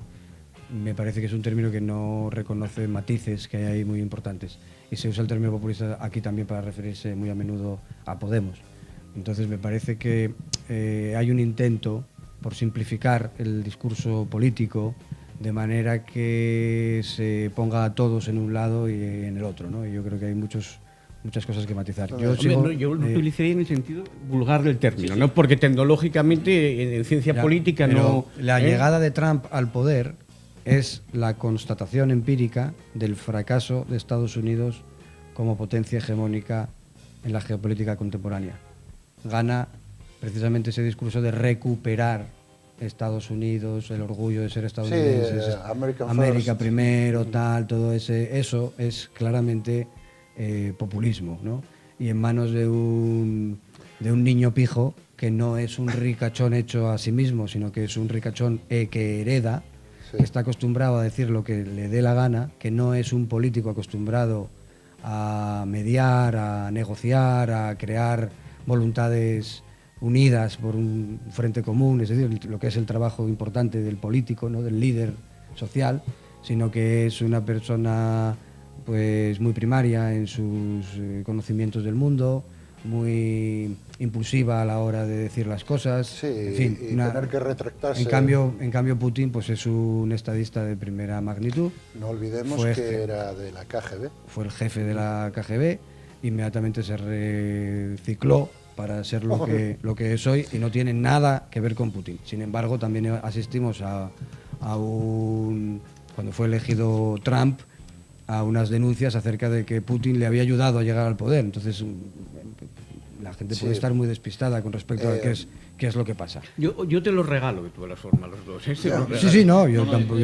me parece que es un término que no reconoce matices que hay ahí muy importantes. Y se usa el término populista aquí también para referirse muy a menudo a Podemos. Entonces me parece que hay un intento por simplificar el discurso político de manera que se ponga a todos en un lado y en el otro, ¿no? Y yo creo que hay muchas cosas que matizar. Yo lo utilizaría en el sentido vulgar del término, ¿no? Porque tecnológicamente en ciencia política no... La llegada de Trump al poder es la constatación empírica del fracaso de Estados Unidos como potencia hegemónica en la geopolítica contemporánea. Gana precisamente ese discurso de recuperar Estados Unidos, el orgullo de ser estadounidenses, sí, América primero, todo eso es claramente populismo, ¿no? Y en manos de un niño pijo que no es un ricachón hecho a sí mismo, sino que es un ricachón que hereda, que está acostumbrado a decir lo que le dé la gana, que no es un político acostumbrado a mediar, a negociar, a crear voluntades unidas por un frente común, es decir, lo que es el trabajo importante del político, ¿no? Del líder social, sino que es una persona pues muy primaria en sus conocimientos del mundo, muy impulsiva a la hora de decir las cosas, sí, en fin, y tener que retractarse. En cambio Putin pues es un estadista de primera magnitud. No olvidemos que era de la KGB. Fue el jefe de la KGB, inmediatamente se recicló para ser lo que es hoy y no tiene nada que ver con Putin. Sin embargo, también asistimos a cuando fue elegido Trump, a unas denuncias acerca de que Putin le había ayudado a llegar al poder. Entonces, la gente puede estar muy despistada con respecto a qué es lo que pasa. Yo te lo regalo de todas las formas, los dos. Yo tampoco.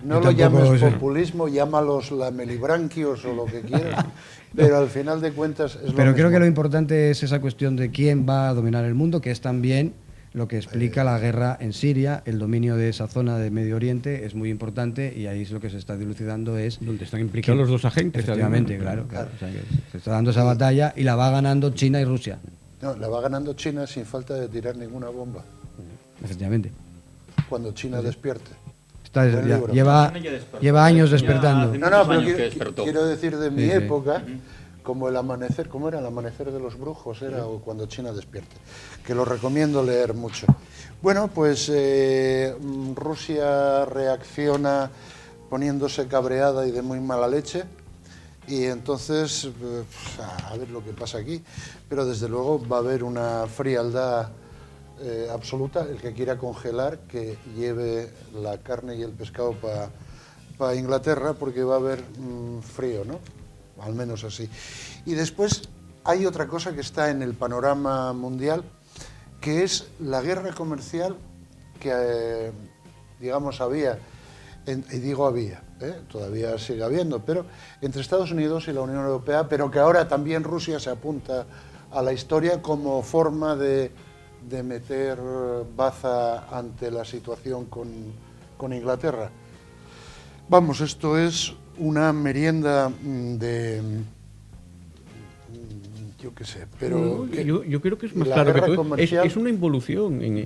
No lo llames populismo, llámalos lamelibranquios o lo que quieras, pero al final de cuentas es lo Pero creo mismo. que lo importante es esa cuestión de quién va a dominar el mundo, que es también lo que explica la guerra en Siria. El dominio de esa zona de Medio Oriente es muy importante y ahí es lo que se está dilucidando es... Donde están implicados los dos agentes. Efectivamente, claro. O sea, que se está dando esa batalla y la va ganando China y Rusia. No, la va ganando China sin falta de tirar ninguna bomba. Efectivamente. Cuando China despierte. Lleva años despertando. No, pero quiero decir de mi época, como el amanecer, ¿cómo era? El amanecer de los brujos era, o cuando China despierte, que lo recomiendo leer mucho. Bueno, pues Rusia reacciona poniéndose cabreada y de muy mala leche, y entonces, a ver lo que pasa aquí, pero desde luego va a haber una frialdad absoluta. El que quiera congelar, que lleve la carne y el pescado para Inglaterra, porque va a haber frío, ¿no? al menos así. Y después hay otra cosa que está en el panorama mundial, que es la guerra comercial que, digamos, había, y digo había, todavía sigue habiendo, pero entre Estados Unidos y la Unión Europea, pero que ahora también Rusia se apunta a la historia como forma de meter baza ante la situación con Inglaterra. Vamos, esto es una merienda de... yo qué sé, pero... yo creo que es más claro que todo. Es una involución en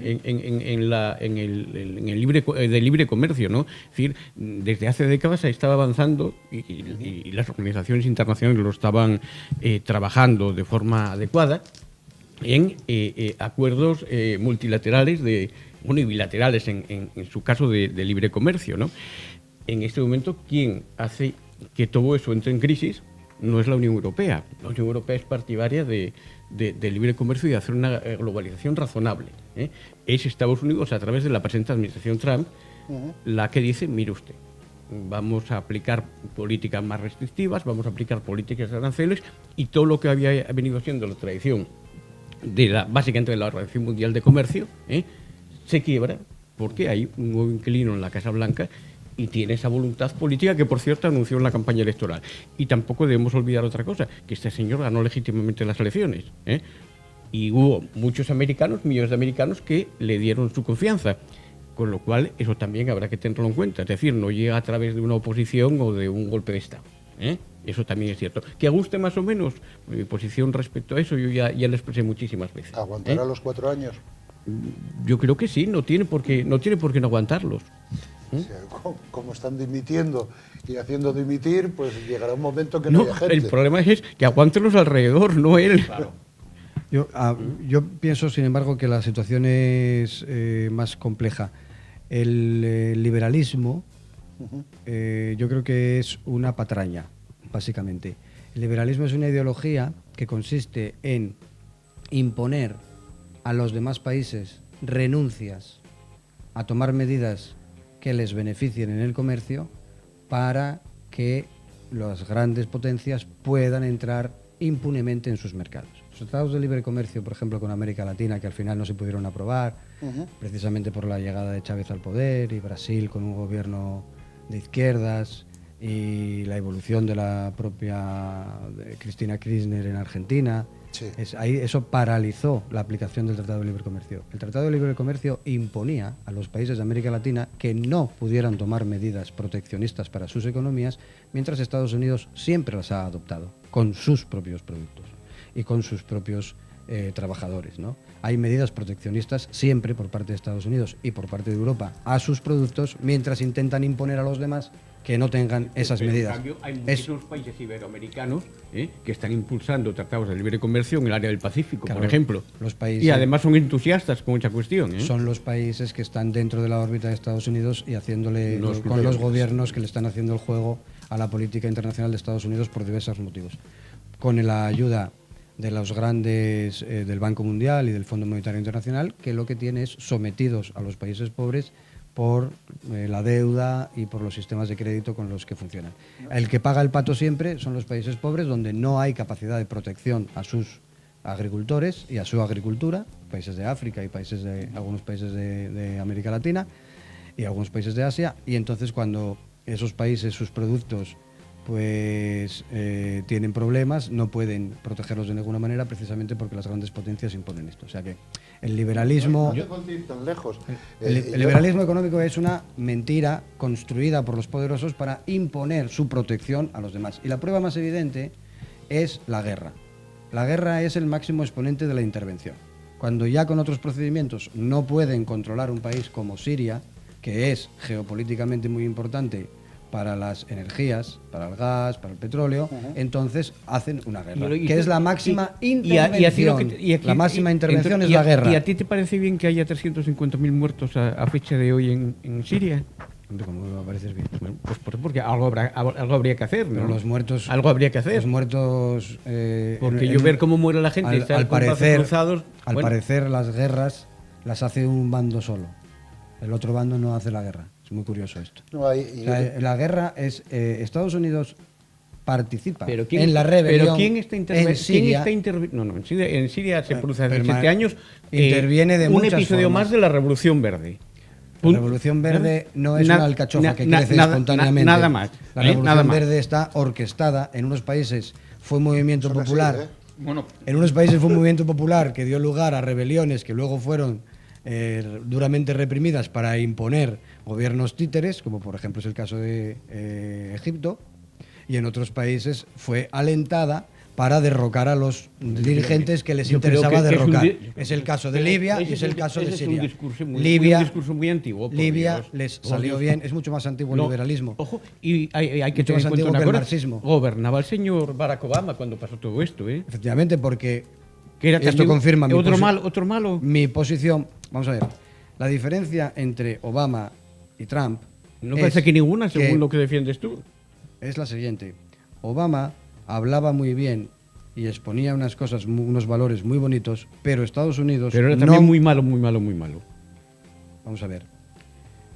el libre comercio, ¿no? Es decir, desde hace décadas se estaba avanzando y las organizaciones internacionales lo estaban trabajando de forma adecuada en acuerdos multilaterales y bilaterales en su caso de libre comercio, ¿no? En este momento, ¿quién hace que todo eso entre en crisis? No es la Unión Europea. La Unión Europea es partidaria de libre comercio y de hacer una globalización razonable, ¿eh? Es Estados Unidos, a través de la presente administración Trump, la que dice, mire usted, vamos a aplicar políticas más restrictivas, vamos a aplicar políticas de aranceles, y todo lo que había venido siendo la tradición básicamente de la Organización Mundial de Comercio, se quiebra porque hay un nuevo inquilino en la Casa Blanca y tiene esa voluntad política que, por cierto, anunció en la campaña electoral. Y tampoco debemos olvidar otra cosa, que este señor ganó legítimamente las elecciones, y hubo muchos americanos, millones de americanos, que le dieron su confianza, con lo cual eso también habrá que tenerlo en cuenta. Es decir, no llega a través de una oposición o de un golpe de Estado, Eso también es cierto. Que guste más o menos mi posición respecto a eso, yo ya lo expresé muchísimas veces. ¿Aguantará los 4 años? Yo creo que sí, no tiene por qué no aguantarlos. O sea, como están dimitiendo y haciendo dimitir, pues llegará un momento que no haya gente. El problema es que aguántenlos alrededor, no él. Claro. Yo pienso, sin embargo, que la situación es más compleja. El liberalismo, yo creo que es una patraña, básicamente. El liberalismo es una ideología que consiste en imponer a los demás países renuncias a tomar medidas que les beneficien en el comercio para que las grandes potencias puedan entrar impunemente en sus mercados. Los tratados de libre comercio, por ejemplo, con América Latina, que al final no se pudieron aprobar, precisamente por la llegada de Chávez al poder, y Brasil con un gobierno de izquierdas, y la evolución de la propia Cristina Kirchner en Argentina. Sí. Eso paralizó la aplicación del Tratado de Libre Comercio. El Tratado de Libre Comercio imponía a los países de América Latina que no pudieran tomar medidas proteccionistas para sus economías, mientras Estados Unidos siempre las ha adoptado, con sus propios productos y con sus propios trabajadores, ¿no? Hay medidas proteccionistas siempre por parte de Estados Unidos y por parte de Europa a sus productos, mientras intentan imponer a los demás que no tengan esas medidas. En cambio, hay muchos países iberoamericanos que están impulsando tratados de libre comercio en el área del Pacífico, claro, por ejemplo. Los países, y además son entusiastas con mucha cuestión. Son los países que están dentro de la órbita de Estados Unidos y haciéndole con los gobiernos que le están haciendo el juego a la política internacional de Estados Unidos por diversos motivos. Con la ayuda de los grandes del Banco Mundial y del Fondo Monetario Internacional, que lo que tiene es sometidos a los países pobres por la deuda y por los sistemas de crédito con los que funcionan. El que paga el pato siempre son los países pobres, donde no hay capacidad de protección a sus agricultores y a su agricultura, países de África y algunos países de América Latina y algunos países de Asia, y entonces cuando esos países, sus productos, pues tienen problemas, no pueden protegerlos de ninguna manera, precisamente porque las grandes potencias imponen esto. O sea que el liberalismo... No tengo que ir tan lejos. El liberalismo económico es una mentira construida por los poderosos para imponer su protección a los demás. Y la prueba más evidente es la guerra. La guerra es el máximo exponente de la intervención. Cuando ya con otros procedimientos no pueden controlar un país como Siria, que es geopolíticamente muy importante para las energías, para el gas, para el petróleo, entonces hacen una guerra, que es la máxima intervención. La máxima intervención es la guerra. ¿Y a ti te parece bien que haya 350.000 muertos a fecha de hoy en Siria? ¿Cómo me va a parecer bien? Bueno, pues porque algo habría que hacer, ¿no? Pero los muertos... Algo habría que hacer. Los muertos... porque ver cómo muere la gente... Al parecer las guerras las hace un bando solo. El otro bando no hace la guerra. Es muy curioso esto. La guerra es... Estados Unidos participa Pero en la rebelión. Pero ¿quién está interviniendo? No, en Siria se produce hace 7 años. Interviene de un muchas episodio formas. más de la Revolución Verde. La Revolución Verde no es una alcachofa que crece espontáneamente. Nada más. La Revolución nada más. Verde está orquestada. En unos países fue un movimiento Son así, popular. ¿eh? Bueno, En unos países fue un movimiento popular que dio lugar a rebeliones que luego fueron duramente reprimidas para imponer gobiernos títeres, como por ejemplo es el caso de Egipto, y en otros países fue alentada para derrocar a los dirigentes que les Yo creo interesaba que derrocar. es Es el caso de Libia y es el caso de Siria. Es un Libia, discurso muy antiguo. por Libia Dios. les Por salió Dios. bien, es mucho más antiguo el No, liberalismo. Ojo, y hay que Mucho tener más en cuenta antiguo una que el cosa. marxismo. Gobernaba el señor Barack Obama cuando pasó todo esto, ¿eh? Efectivamente, porque Que era esto también confirma otro malo. mi posición. Vamos a ver, la diferencia entre Obama y Trump No parece que ninguna, según que lo que defiendes tú. es la siguiente. Obama hablaba muy bien y exponía unas cosas, unos valores muy bonitos, pero Estados Unidos Pero era no... también muy malo, muy malo, muy malo. Vamos a ver.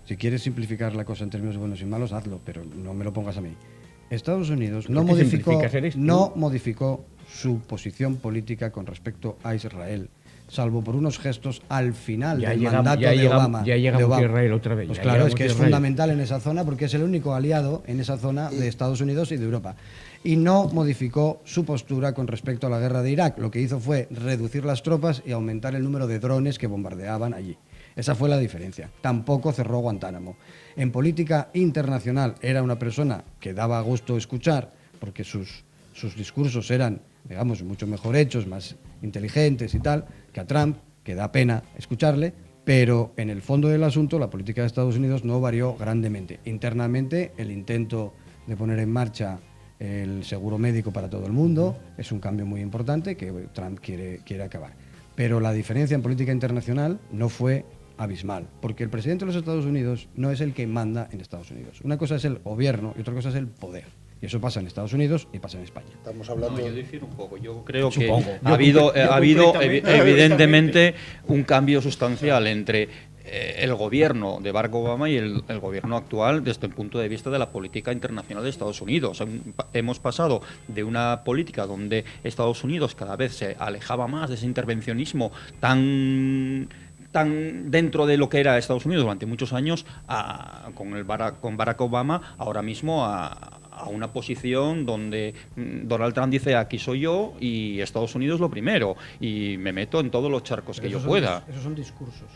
Si quieres simplificar la cosa en términos de buenos y malos, hazlo, pero no me lo pongas a mí. Estados Unidos no ¿Por qué modificó, simplificas? Eres tú. no modificó su posición política con respecto a Israel, salvo por unos gestos al final del mandato de Obama. Ya llegamos a Israel otra vez. Pues ya claro, es llegamos que a es Israel. fundamental en esa zona porque es el único aliado en esa zona de Estados Unidos y de Europa. Y no modificó su postura con respecto a la guerra de Irak. Lo que hizo fue reducir las tropas y aumentar el número de drones que bombardeaban allí. Esa fue la diferencia. Tampoco cerró Guantánamo. En política internacional era una persona que daba gusto escuchar porque sus discursos eran, digamos, mucho mejor hechos, más inteligentes y tal, que a Trump, que da pena escucharle, pero en el fondo del asunto la política de Estados Unidos no varió grandemente. Internamente, el intento de poner en marcha el seguro médico para todo el mundo es un cambio muy importante que Trump quiere acabar. Pero la diferencia en política internacional no fue abismal, porque el presidente de los Estados Unidos no es el que manda en Estados Unidos. Una cosa es el gobierno y otra cosa es el poder. Y eso pasa en Estados Unidos y pasa en España. Estamos hablando... no, yo difiero un poco. Yo creo Supongo. que Yo ha habido concretamente- evidentemente un cambio sustancial entre el gobierno de Barack Obama y el gobierno actual desde el punto de vista de la política internacional de Estados Unidos. Hemos pasado de una política donde Estados Unidos cada vez se alejaba más de ese intervencionismo tan dentro de lo que era Estados Unidos durante muchos años con Barack Obama ahora mismo a una posición donde Donald Trump dice aquí soy yo y Estados Unidos lo primero y me meto en todos los charcos que yo pueda. Esos son discursos.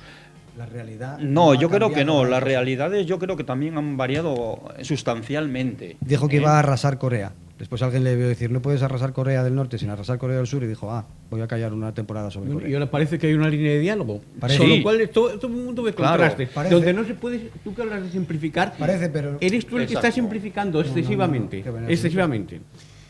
La realidad... No, yo ha creo que cambiado no. gran Las cosa. realidades yo creo que también han variado sustancialmente. Dijo que iba a arrasar Corea. Después alguien le vio decir, no puedes arrasar Corea del Norte sin arrasar Corea del Sur, y dijo, voy a callar una temporada sobre Corea. Y ahora parece que hay una línea de diálogo. Parece. Con Sí. lo cual todo el mundo ve Claro. contrastes. Parece. Donde no se puede, tú que hablas de simplificar, Parece, pero... eres tú el que está Exacto. simplificando excesivamente. que va en Excesivamente.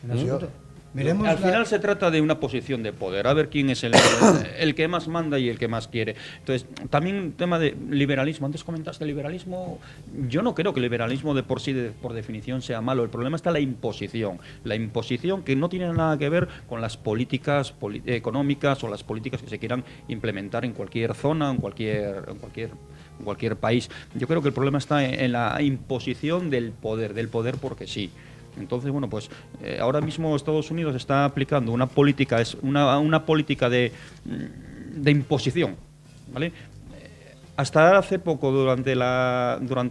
En absoluto. Miremos Al la- final se trata de una posición de poder, a ver quién es el que más manda y el que más quiere. Entonces, también un tema de liberalismo. Antes comentaste liberalismo. Yo no creo que el liberalismo de por sí, por definición, sea malo. El problema está en la imposición. La imposición que no tiene nada que ver con las políticas económicas o las políticas que se quieran implementar en cualquier zona, en cualquier país. Yo creo que el problema está en la imposición del poder porque sí. Entonces, bueno, pues ahora mismo Estados Unidos está aplicando una política, una política de imposición, ¿vale? Hasta hace poco, durante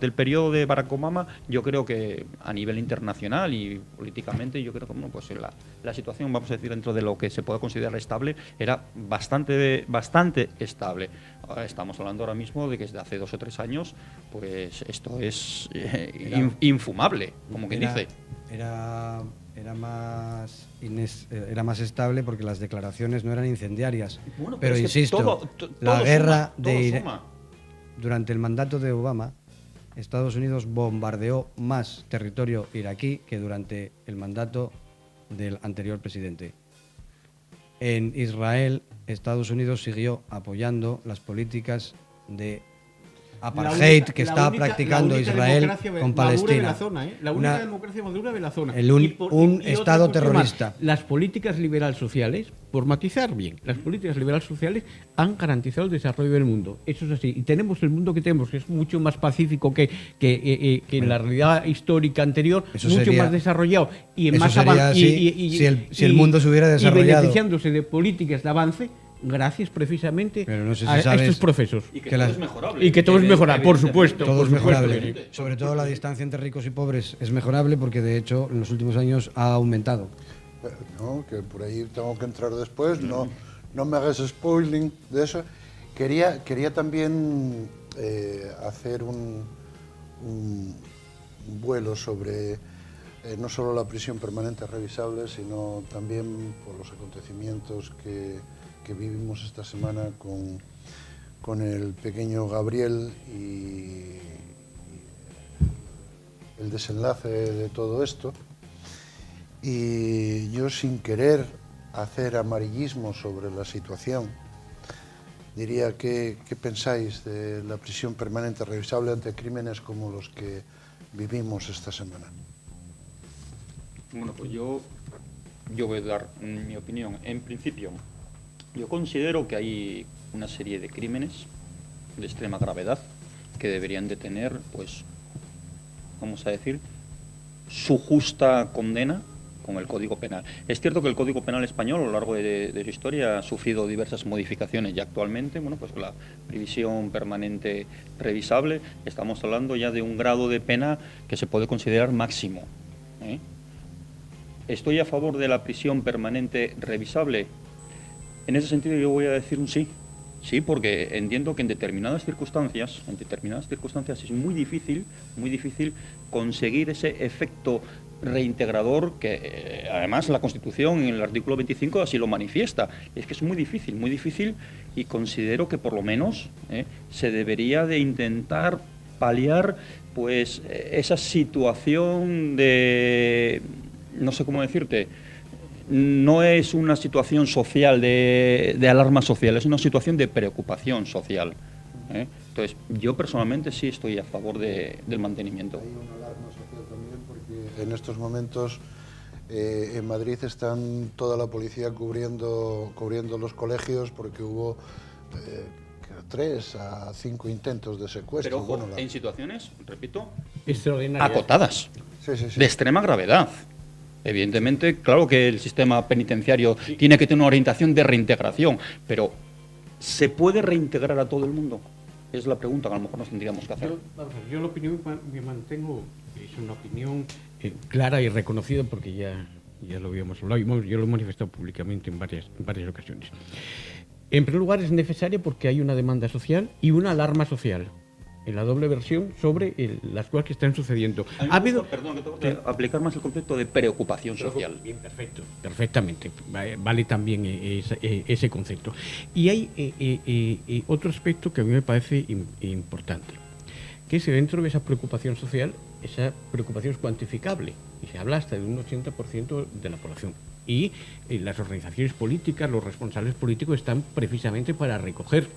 el periodo de Barack Obama, yo creo que a nivel internacional y políticamente, yo creo que bueno, pues la situación, vamos a decir, dentro de lo que se pueda considerar estable, era bastante estable. Ahora estamos hablando ahora mismo de que desde hace 2 o 3 años, pues esto es infumable, como quien dice. Era más estable porque las declaraciones no eran incendiarias. Bueno, pero es que insisto, todo la suma, guerra todo de suma. durante el mandato de Obama, Estados Unidos bombardeó más territorio iraquí que durante el mandato del anterior presidente. En Israel, Estados Unidos siguió apoyando las políticas de apartheid que está practicando Israel con Palestina. De la zona, ¿eh? La única democracia madura de la zona. Un Estado terrorista. Las políticas liberal sociales, por matizar bien, las políticas liberal sociales han garantizado el desarrollo del mundo. Eso es así. Y tenemos el mundo que tenemos, que es mucho más pacífico que en la realidad histórica anterior, eso mucho sería, más desarrollado y eso más sería así si el mundo se hubiera desarrollado. Y beneficiándose de políticas de avance gracias precisamente no sé si a sabes estos procesos. Y que todo es mejorable. Y que todo es mejorable, por supuesto. Todo es por supuesto mejorable. que sí. Sobre todo la distancia entre ricos y pobres es mejorable porque de hecho en los últimos años ha aumentado. No, que por ahí tengo que entrar después, no me hagas spoiling de eso. Quería también hacer un vuelo sobre no solo la prisión permanente revisable, sino también por los acontecimientos que vivimos esta semana con el pequeño Gabriel y el desenlace de todo esto. Y yo, sin querer hacer amarillismo sobre la situación, diría ¿qué pensáis de la prisión permanente revisable ante crímenes como los que vivimos esta semana? Bueno, pues yo voy a dar mi opinión. En principio, yo considero que hay una serie de crímenes de extrema gravedad que deberían de tener, pues, vamos a decir, su justa condena con el Código Penal. Es cierto que el Código Penal español a lo largo de su historia ha sufrido diversas modificaciones y actualmente, bueno, pues la prisión permanente revisable, estamos hablando ya de un grado de pena que se puede considerar máximo, ¿eh? ¿Estoy a favor de la prisión permanente revisable? En ese sentido yo voy a decir un sí. Sí, porque entiendo que en determinadas circunstancias es muy difícil conseguir ese efecto reintegrador que además la Constitución en el artículo 25 así lo manifiesta. Es que es muy difícil y considero que por lo menos se debería de intentar paliar pues esa situación de, no sé cómo decirte, no es una situación social de alarma social, es una situación de preocupación social, ¿eh? Entonces, yo personalmente sí estoy a favor del mantenimiento. Hay una alarma social también porque en estos momentos en Madrid están toda la policía cubriendo los colegios porque hubo 3 a 5 intentos de secuestro. Pero ojo, en situaciones, repito, extraordinarias, acotadas, de extrema gravedad. Evidentemente, claro que el sistema penitenciario tiene que tener una orientación de reintegración, pero ¿se puede reintegrar a todo el mundo? Es la pregunta que a lo mejor nos tendríamos que hacer. Yo la opinión que mantengo es una opinión clara y reconocida porque ya lo habíamos hablado y yo lo he manifestado públicamente en varias ocasiones. En primer lugar, es necesaria porque hay una demanda social y una alarma social, en la doble versión sobre las cosas que están sucediendo. Ha habido, perdón, que tengo que aplicar más el concepto de preocupación social. Bien, perfecto, perfectamente. Vale también ese concepto. Y hay otro aspecto que a mí me parece importante, que es que dentro de esa preocupación social, esa preocupación es cuantificable y se habla hasta de un 80% de la población. Y las organizaciones políticas, los responsables políticos están precisamente para recoger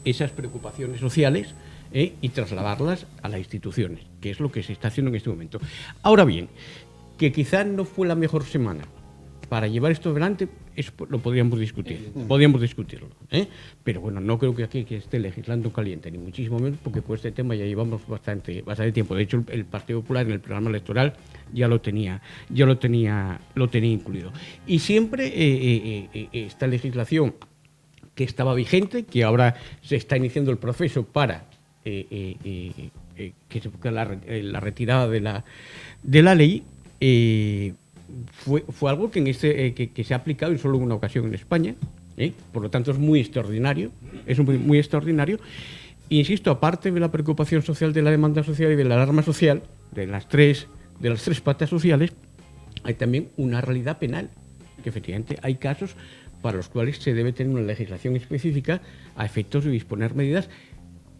esas preocupaciones sociales y trasladarlas a las instituciones, que es lo que se está haciendo en este momento. Ahora bien, que quizás no fue la mejor semana para llevar esto adelante, lo podríamos discutir, discutirlo, pero bueno, no creo que aquí que esté legislando caliente, ni muchísimo menos, porque por este tema ya llevamos bastante tiempo. De hecho, el Partido Popular en el programa electoral ya lo tenía incluido. Y siempre esta legislación que estaba vigente, que ahora se está iniciando el proceso para que se busque la retirada de la ley, fue algo que se ha aplicado y solo en una ocasión en España, por lo tanto es muy extraordinario, muy extraordinario. E insisto, aparte de la preocupación social, de la demanda social y de la alarma social, de las tres patas sociales, hay también una realidad penal, que efectivamente hay casos para los cuales se debe tener una legislación específica a efectos de disponer medidas,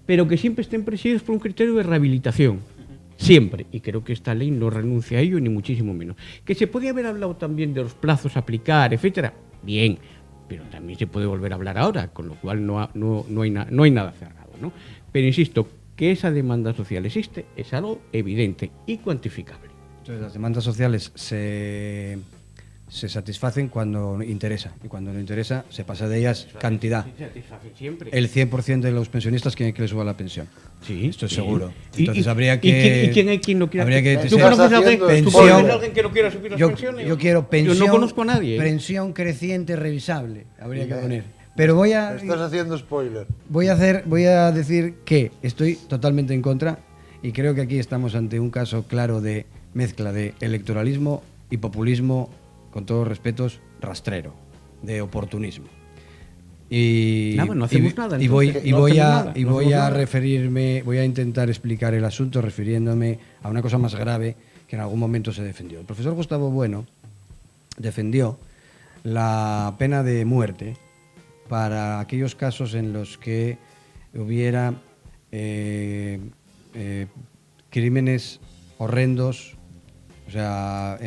pero que siempre estén presididos por un criterio de rehabilitación. Siempre. Y creo que esta ley no renuncia a ello, ni muchísimo menos. Que se podía haber hablado también de los plazos a aplicar, etcétera. Bien, pero también se puede volver a hablar ahora, con lo cual no hay nada cerrado, ¿no? Pero insisto, que esa demanda social existe es algo evidente y cuantificable. Entonces, las demandas sociales se satisfacen cuando interesa, y cuando no interesa se pasa de ellas cantidad. Se satisface siempre. El 100% de los pensionistas quieren que les suba la pensión. Sí, Esto es sí. seguro. ¿Y- Entonces y- habría y que... quién hay quien no quiera? habría que- ¿Tú se- conoces a alguien, pensión- ¿tú conoces a alguien que no quiera subir las pensiones? yo quiero pensión... Yo no conozco a nadie. Pensión creciente revisable, habría que poner. Pero voy a... Estás haciendo spoiler. Voy a decir que estoy totalmente en contra y creo que aquí estamos ante un caso claro de mezcla de electoralismo y populismo, con todos respetos, rastrero, de oportunismo. Y Nada, no hacemos nada, y voy entonces. No hacemos nada, no hacemos nada. voy a intentar explicar el asunto refiriéndome a una cosa más grave que en algún momento se defendió. El profesor Gustavo Bueno defendió la pena de muerte para aquellos casos en los que hubiera crímenes horrendos, o sea,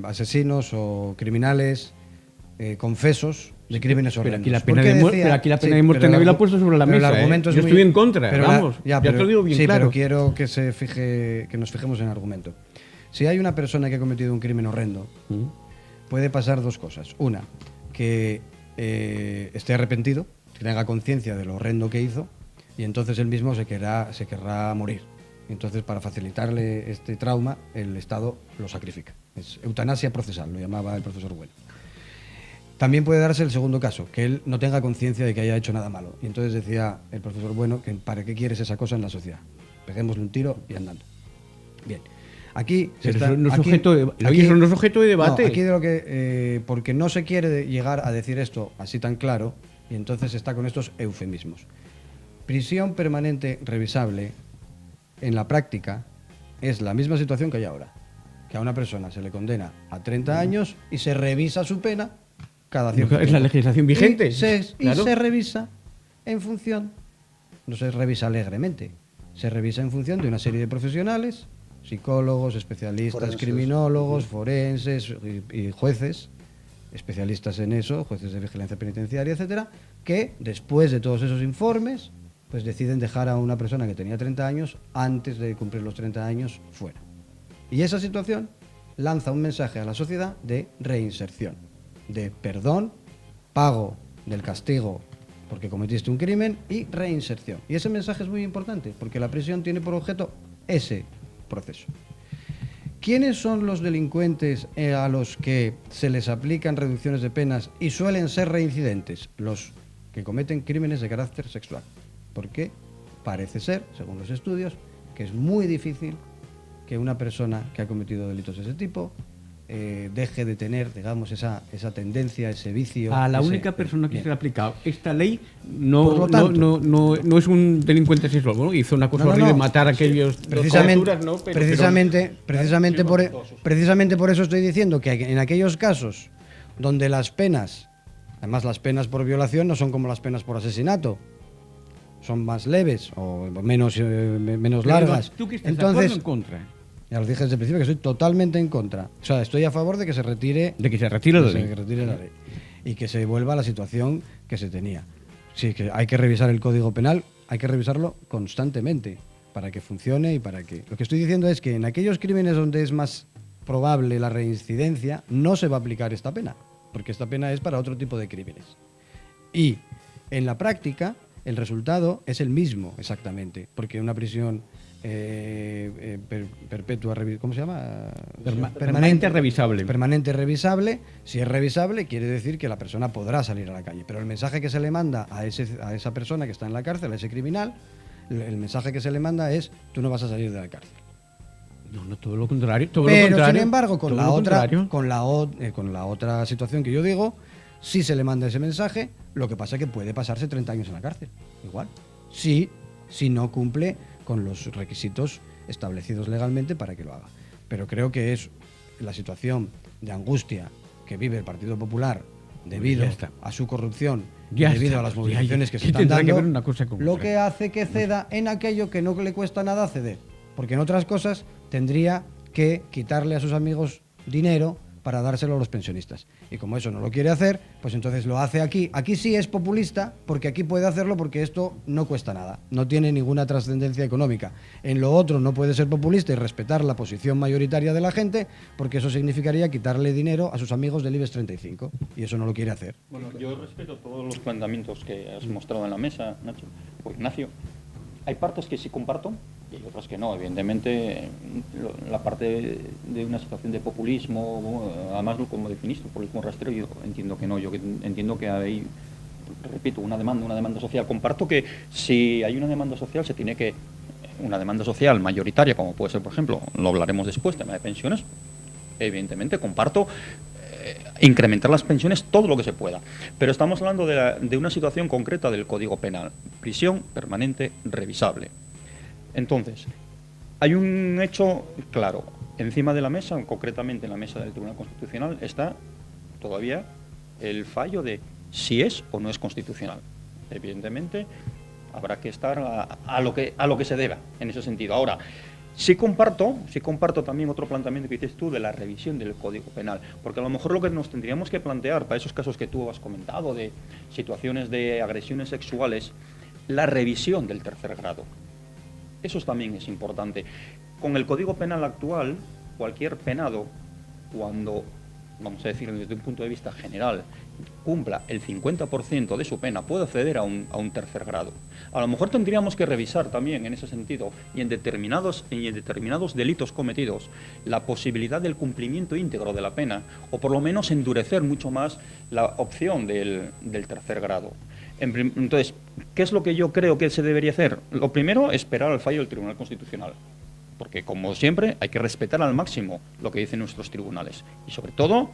asesinos o criminales confesos de crímenes Pero horrendos. aquí la pena Porque de muerte, decía- pero aquí la pena sí, de muerte pero nadie el la ha argu- puesto sobre la pero el mesa. argumento es Yo muy- estoy en contra, pero vamos. Ya te lo digo bien sí, claro. pero quiero que que nos fijemos en el argumento. Si hay una persona que ha cometido un crimen horrendo, puede pasar dos cosas. Una, que esté arrepentido, que tenga conciencia de lo horrendo que hizo, y entonces él mismo se querrá morir. Entonces, para facilitarle este trauma, el Estado lo sacrifica. Es eutanasia procesal, lo llamaba el profesor Bueno. También puede darse el segundo caso, que él no tenga conciencia de que haya hecho nada malo. Y entonces decía el profesor Bueno que ¿para qué quieres esa cosa en la sociedad? Peguémosle un tiro y andando. Bien. Aquí Pero eso no es objeto de debate. No, aquí de lo que porque no se quiere llegar a decir esto así tan claro, y entonces está con estos eufemismos. Prisión permanente revisable en la práctica es la misma situación que hay ahora, que a una persona se le condena a 30 años y se revisa su pena cada cierto Es la tiempo. legislación vigente. Y se Claro. revisa en función, no se revisa alegremente, se revisa en función de una serie de profesionales, psicólogos, especialistas, Forenses. criminólogos, forenses y jueces, especialistas en eso, jueces de vigilancia penitenciaria, etcétera, que después de todos esos informes, pues deciden dejar a una persona que tenía 30 años antes de cumplir los 30 años fuera. Y esa situación lanza un mensaje a la sociedad de reinserción, de perdón, pago del castigo porque cometiste un crimen y reinserción. Y ese mensaje es muy importante porque la prisión tiene por objeto ese proceso. ¿Quiénes son los delincuentes a los que se les aplican reducciones de penas y suelen ser reincidentes? Los que cometen crímenes de carácter sexual. Porque parece ser, según los estudios, que es muy difícil que una persona que ha cometido delitos de ese tipo deje de tener, digamos, esa tendencia, ese vicio. A la ese- única persona que Bien. se le ha aplicado esta ley Por no, lo tanto- no es un delincuente sexual, ¿no? Hizo una cosa No, no, horrible, no. matar a aquellos Precisamente, criaturas, ¿no? Pero- precisamente por eso estoy diciendo que en aquellos casos donde las penas, además las penas por violación no son como las penas por asesinato, son más leves o menos Pero, largas. ¿Tú que estás de acuerdo Entonces, en contra? ya lo dije desde el principio que estoy totalmente en contra. O sea, estoy a favor de que se retire De que se retire la que ley. se retire la ley y que se vuelva a la situación que se tenía. Sí, que hay que revisar el Código Penal, hay que revisarlo constantemente para que funcione y para que... Lo que estoy diciendo es que en aquellos crímenes donde es más probable la reincidencia, no se va a aplicar esta pena, porque esta pena es para otro tipo de crímenes. Y en la práctica, el resultado es el mismo exactamente, porque una prisión perpetua, ¿cómo se llama? Permanente revisable. Permanente revisable. Si es revisable, quiere decir que la persona podrá salir a la calle. Pero el mensaje que se le manda a esa persona que está en la cárcel, a ese criminal, el mensaje que se le manda es: tú no vas a salir de la cárcel. No, todo lo contrario. Todo lo Pero contrario, sin embargo, todo lo contrario. con la otra situación que yo digo, si se le manda ese mensaje, lo que pasa es que puede pasarse 30 años en la cárcel. Igual. Si no cumple con los requisitos establecidos legalmente para que lo haga. Pero creo que es la situación de angustia que vive el Partido Popular debido Ya está. a su corrupción, Ya debido está, a las ya, movilizaciones ya. que se Y están tendrá que dando, ver una cosa con lo otra. que hace que ceda en aquello que no le cuesta nada ceder. Porque en otras cosas tendría que quitarle a sus amigos dinero para dárselo a los pensionistas. Y como eso no lo quiere hacer, pues entonces lo hace aquí. Aquí sí es populista, porque aquí puede hacerlo porque esto no cuesta nada, no tiene ninguna trascendencia económica. En lo otro no puede ser populista y respetar la posición mayoritaria de la gente, porque eso significaría quitarle dinero a sus amigos del IBEX 35, y eso no lo quiere hacer. Bueno, yo respeto todos los planteamientos que has mostrado en la mesa, Nacho, o Ignacio. Hay partes que sí comparto y hay otras que no. Evidentemente, la parte de una situación de populismo, además, como definiste, populismo rastreo, yo entiendo que no. Yo entiendo que hay, repito, una demanda social. Comparto que si hay una demanda social, se tiene que, una demanda social mayoritaria, como puede ser, por ejemplo, lo hablaremos después, tema de pensiones, evidentemente comparto incrementar las pensiones todo lo que se pueda. Pero estamos hablando de una situación concreta del Código Penal, prisión permanente revisable. Entonces, hay un hecho claro. Encima de la mesa, concretamente en la mesa del Tribunal Constitucional, está todavía el fallo de si es o no es constitucional. Evidentemente, habrá que estar a lo que se deba en ese sentido. Ahora, sí comparto también otro planteamiento que dices tú de la revisión del Código Penal, porque a lo mejor lo que nos tendríamos que plantear para esos casos que tú has comentado de situaciones de agresiones sexuales, la revisión del tercer grado. Eso también es importante. Con el Código Penal actual, cualquier penado, cuando, vamos a decir desde un punto de vista general, cumpla el 50% de su pena, puede acceder a un tercer grado. A lo mejor tendríamos que revisar también en ese sentido y en determinados delitos cometidos la posibilidad del cumplimiento íntegro de la pena, o por lo menos endurecer mucho más la opción del tercer grado. Entonces, ¿qué es lo que yo creo que se debería hacer? Lo primero, esperar al fallo del Tribunal Constitucional, porque como siempre hay que respetar al máximo lo que dicen nuestros tribunales y sobre todo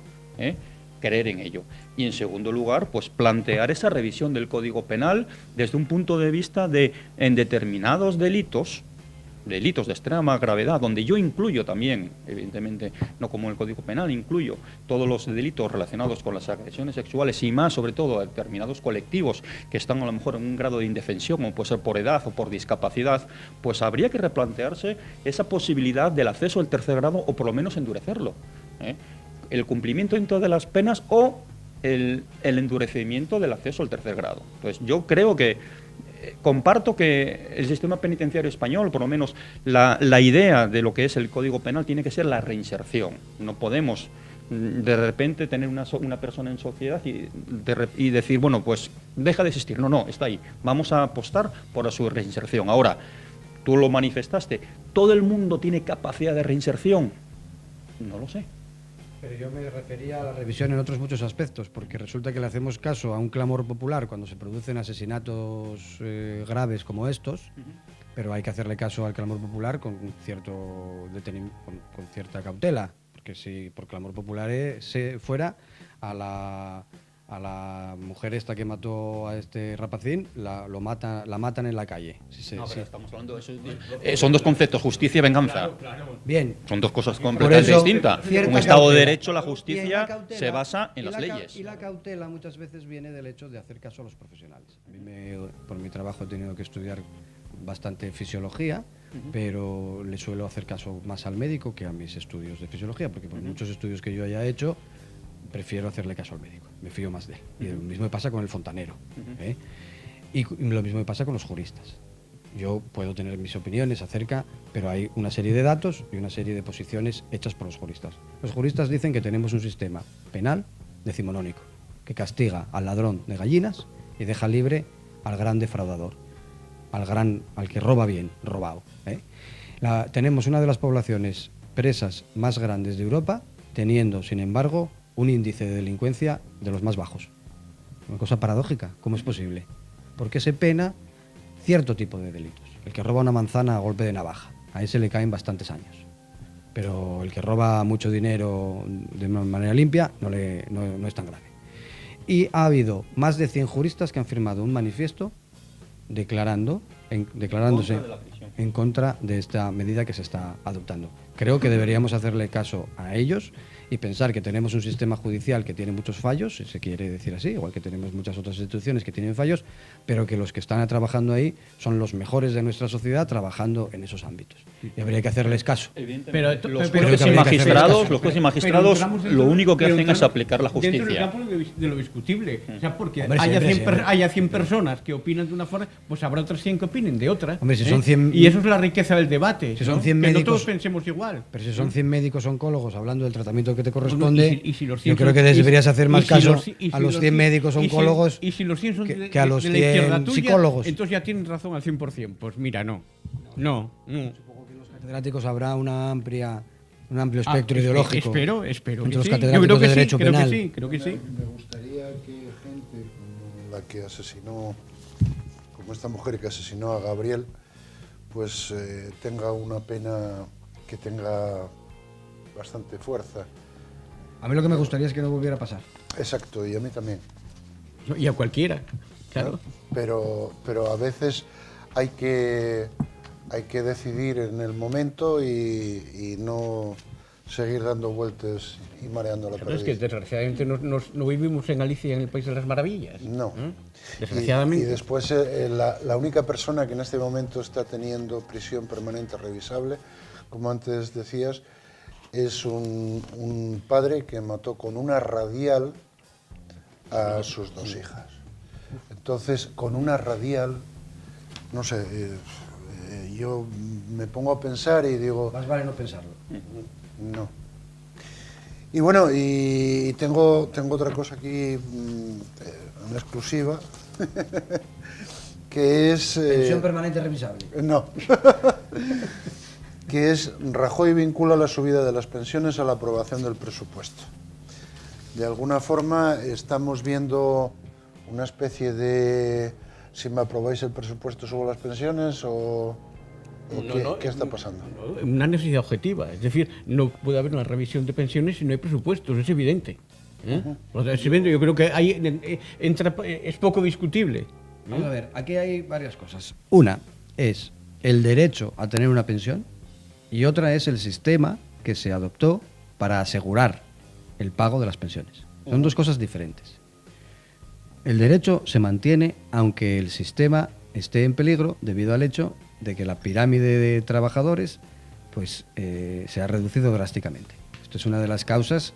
creer en ello. Y en segundo lugar, pues plantear esa revisión del Código Penal desde un punto de vista de en determinados delitos de extrema gravedad, donde yo incluyo también, evidentemente, no como el Código Penal, incluyo todos los delitos relacionados con las agresiones sexuales y más, sobre todo, a determinados colectivos que están a lo mejor en un grado de indefensión, como puede ser por edad o por discapacidad, pues habría que replantearse esa posibilidad del acceso al tercer grado o por lo menos endurecerlo. El cumplimiento en todas las penas o el endurecimiento del acceso al tercer grado. Entonces, yo creo que comparto que el sistema penitenciario español, por lo menos la idea de lo que es el Código Penal, tiene que ser la reinserción. No podemos de repente tener una persona en sociedad y decir, bueno, pues deja de existir. No, está ahí. Vamos a apostar por su reinserción. Ahora, tú lo manifestaste, ¿todo el mundo tiene capacidad de reinserción? No lo sé. Pero yo me refería a la revisión en otros muchos aspectos, porque resulta que le hacemos caso a un clamor popular cuando se producen asesinatos graves como estos, pero hay que hacerle caso al clamor popular con cierta cautela, porque si por clamor popular se fuera a la mujer esta que mató a este rapacín, la matan en la calle. Pero estamos hablando de eso. Son dos conceptos, justicia y venganza. Claro. Bien. Son dos cosas completamente distintas. Un Estado de Derecho, la justicia se basa en las leyes. Y la cautela muchas veces viene del hecho de hacer caso a los profesionales. A mí por mi trabajo he tenido que estudiar bastante fisiología, pero le suelo hacer caso más al médico que a mis estudios de fisiología, porque por muchos estudios que yo haya hecho, prefiero hacerle caso al médico, me fío más de él. Y lo mismo me pasa con el fontanero. Y lo mismo me pasa con los juristas. Yo puedo tener mis opiniones acerca, pero hay una serie de datos y una serie de posiciones hechas por los juristas. Los juristas dicen que tenemos un sistema penal decimonónico, que castiga al ladrón de gallinas y deja libre al gran defraudador, al que roba bien, robado. Tenemos una de las poblaciones presas más grandes de Europa, teniendo, sin embargo, un índice de delincuencia de los más bajos. Una cosa paradójica, ¿cómo es posible? Porque se pena cierto tipo de delitos. El que roba una manzana a golpe de navaja, a ese le caen bastantes años. Pero el que roba mucho dinero de manera limpia no es tan grave. Y ha habido más de 100 juristas que han firmado un manifiesto declarándose en contra de esta medida que se está adoptando. Creo que deberíamos hacerle caso a ellos y pensar que tenemos un sistema judicial que tiene muchos fallos, si se quiere decir así, igual que tenemos muchas otras instituciones que tienen fallos, pero que los que están trabajando ahí son los mejores de nuestra sociedad trabajando en esos ámbitos. Y habría que hacerles caso. Pero los jueces y magistrados lo único que hacen es aplicar la justicia. Dentro del campo de lo discutible. O sea, porque Hombre, haya 100 personas que opinan de una forma, pues habrá otras 100 que opinen de otra. Hombre, si son 100 y eso es la riqueza del debate. Si son ¿no? 100 que médicos, no todos pensemos igual. Pero si son 100 médicos oncólogos hablando del tratamiento que te corresponde, Y si los 100 yo creo que son- deberías hacer más si caso los- a los 100 médicos oncólogos y si los 100 son que a los de la izquierda 100 tuya, psicólogos. entonces ya tienen razón al 100%. Pues mira, no. No. catedráticos habrá un amplio espectro ideológico. Espero entre que los sí. catedráticos Yo creo de que Derecho sí, creo Penal. que sí, creo que sí. Me gustaría que gente como la que asesinó, como esta mujer que asesinó a Gabriel, pues tenga una pena que tenga bastante fuerza. A mí lo que me gustaría es que no volviera a pasar. Exacto, y a mí también. Y a cualquiera, claro. Pero a veces hay que decidir en el momento y no seguir dando vueltas y mareando la Claro, es perdiz. que desgraciadamente no vivimos en Alicia en el País de las Maravillas. No. Desgraciadamente. Y después la única persona que en este momento está teniendo prisión permanente revisable, como antes decías, es un padre que mató con una radial a sus dos hijas. Entonces, con una radial, no sé, yo me pongo a pensar y digo, Más vale no pensarlo. no. Y bueno, y tengo otra cosa aquí en exclusiva, que es... Pensión permanente revisable. no. Que es Rajoy vincula la subida de las pensiones a la aprobación del presupuesto. De alguna forma estamos viendo una especie de si me aprobáis el presupuesto subo las pensiones o ¿qué está pasando? Una necesidad objetiva. Es decir, no puede haber una revisión de pensiones si no hay presupuestos, es evidente. O sea, es evidente. Yo creo que ahí es poco discutible. Vamos a ver, aquí hay varias cosas. Una es el derecho a tener una pensión y otra es el sistema que se adoptó para asegurar el pago de las pensiones. Son dos cosas diferentes. El derecho se mantiene aunque el sistema esté en peligro debido al hecho de que la pirámide de trabajadores pues, se ha reducido drásticamente. Esto es una de las causas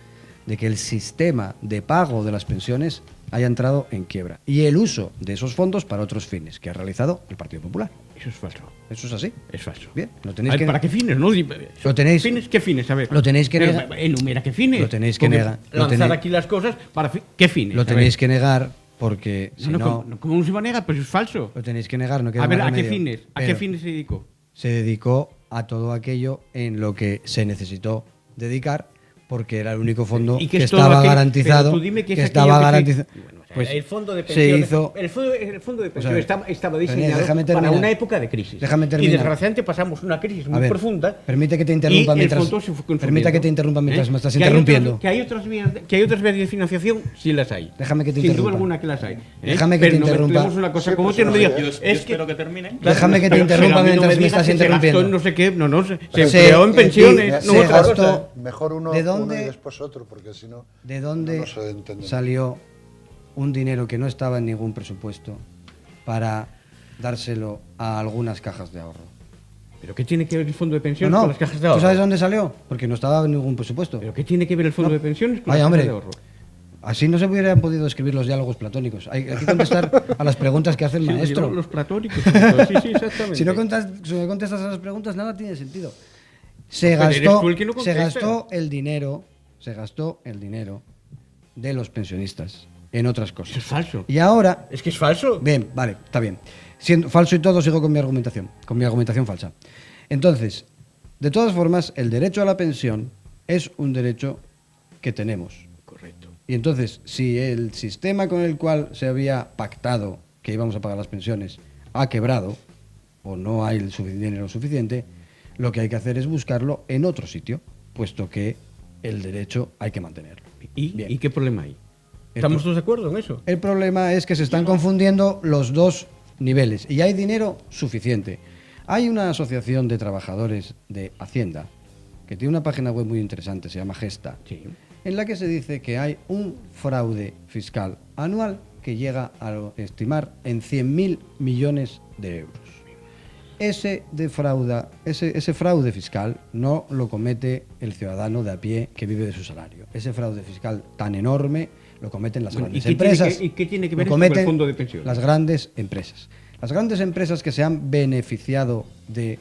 de que el sistema de pago de las pensiones haya entrado en quiebra. Y el uso de esos fondos para otros fines que ha realizado el Partido Popular. Eso es falso. Eso es así. Es falso. Bien, lo A tenéis ver, que... ¿para qué fines? ¿No? Lo tenéis- ¿Fines? ¿Qué fines? A ver. Lo tenéis que Pero, negar. enumera qué fines. Lo tenéis que Porque negar. Lo Lanzar tenéis- aquí las cosas para ¿qué fines? Lo A ver. tenéis que negar porque si no... ¿Cómo no se va a negar? Pues es falso. Lo tenéis que negar, no queda A ver, más ¿a qué remedio. fines? ¿A qué Pero fines se dedicó? se dedicó a todo aquello en lo que se necesitó dedicar porque era el único fondo ¿Y que qué es todo estaba aquello? garantizado. Pero tú dime qué es que aquello estaba que se- garantizado. Bueno, o sea, Pues el fondo de se pensiones, hizo. el fondo de pensiones ver, estaba René, diseñado déjame para terminar. una época de crisis. Déjame Y terminar. desgraciadamente pasamos una crisis A muy ver, profunda. permite que te interrumpa y el mientras. fondo se fue consumiendo. Permita que te interrumpa mientras me estás Que hay interrumpiendo. otras- que hay otras vías de financiación, sí las hay. Déjame que te Sin duda interrumpa. alguna que las hay. Déjame que Pero te no interrumpa. mezclemos una cosa Sí, como pues, otra, no me digas, Yo es que espero que termine. Déjame que te pero interrumpa a mí no mientras me digas estás que se gastó interrumpiendo. en no sé qué, no, se Se- empleó en pensiones, se no otra gastó- cosa. Mejor uno, ¿De uno dónde- y después otro, porque si no... ¿De dónde No se entiende. salió un dinero que no estaba en ningún presupuesto para dárselo a algunas cajas de ahorro? ¿Pero qué tiene que ver el fondo de No, pensiones no. con las cajas de ¿Tú ahorro? sabes dónde salió? Porque no estaba en ningún presupuesto. ¿Pero qué tiene que ver el fondo No. de pensiones con Vaya, las hombre. cajas de ahorro? Así no se hubieran podido escribir los diálogos platónicos. Hay que contestar a las preguntas que hace el Sí, maestro. los platónicos. Sí, exactamente. Si no contestas a las preguntas, nada tiene sentido. Se Pero eres gastó, tú el que no se contesta. gastó el dinero de los pensionistas en otras Eso es cosas. falso. Y ahora, Es que es falso. bien, vale, está bien. Siendo falso y todo, sigo con mi argumentación falsa. Entonces, de todas formas, el derecho a la pensión es un derecho que tenemos. Correcto. Y entonces, si el sistema con el cual se había pactado que íbamos a pagar las pensiones ha quebrado, o no hay el dinero suficiente, lo que hay que hacer es buscarlo en otro sitio, puesto que el derecho hay que mantenerlo. Bien. ¿Y qué problema hay? El ¿Estamos pro- todos de acuerdo en eso? El problema es que se están confundiendo los dos niveles y hay dinero suficiente. Hay una asociación de trabajadores de Hacienda que tiene una página web muy interesante, se llama Gesta, Sí. en la que se dice que hay un fraude fiscal anual que llega a estimar en 100.000 millones de euros. Ese fraude fiscal no lo comete el ciudadano de a pie que vive de su salario. Ese fraude fiscal tan enorme lo cometen las grandes empresas. ¿Y qué tiene que ver esto con el fondo de pensiones? Las grandes empresas. Las grandes empresas que se han beneficiado del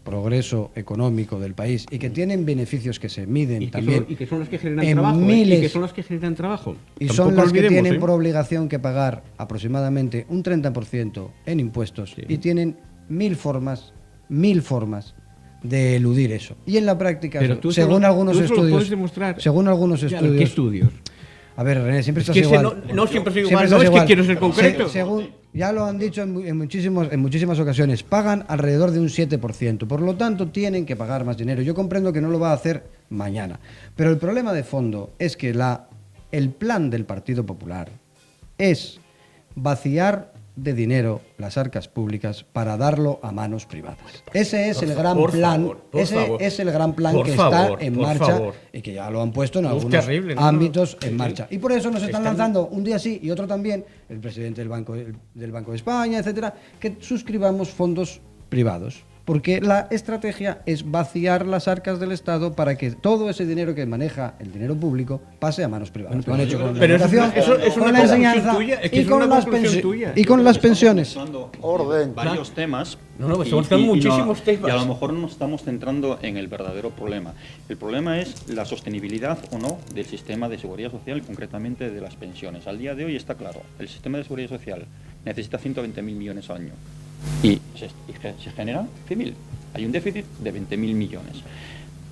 progreso económico del país y que tienen beneficios que se miden también y que son las que generan en trabajo. miles, y que son las que generan trabajo. y Tampoco son las que olvidemos, tienen por obligación que pagar aproximadamente un 30% en impuestos, Sí. y tienen mil formas de eludir eso. Y en la práctica, Pero tú según solo- algunos tú solo estudios, puedes demostrar. según algunos Ya, estudios, ¿qué estudios? a ver, René, siempre Es estás que ese igual. no siempre soy Siempre igual, estás no es que igual. quiero ser concreto. Según, ya lo han dicho en muchísimas ocasiones, pagan alrededor de un 7%. Por lo tanto, tienen que pagar más dinero. Yo comprendo que no lo va a hacer mañana. Pero el problema de fondo es que el plan del Partido Popular es vaciar de dinero las arcas públicas para darlo a manos privadas. Ese es el gran plan, es el gran plan que está en marcha y que ya lo han puesto en algunos ámbitos en marcha. Y por eso nos están lanzando un día sí y otro también el presidente del Banco de España, etcétera, que suscribamos fondos privados. Porque la estrategia es vaciar las arcas del Estado para que todo ese dinero que maneja el dinero público pase a manos privadas. Lo han hecho con la educación, con la enseñanza y con las pensiones. Orden. Varios temas. No, estamos tratando muchísimos temas. Y a lo mejor no nos estamos centrando en el verdadero problema. El problema es la sostenibilidad o no del sistema de seguridad social, concretamente de las pensiones. Al día de hoy está claro, el sistema de seguridad social necesita 120.000 millones al año. Y se genera 100.000. Hay un déficit de 20.000 millones.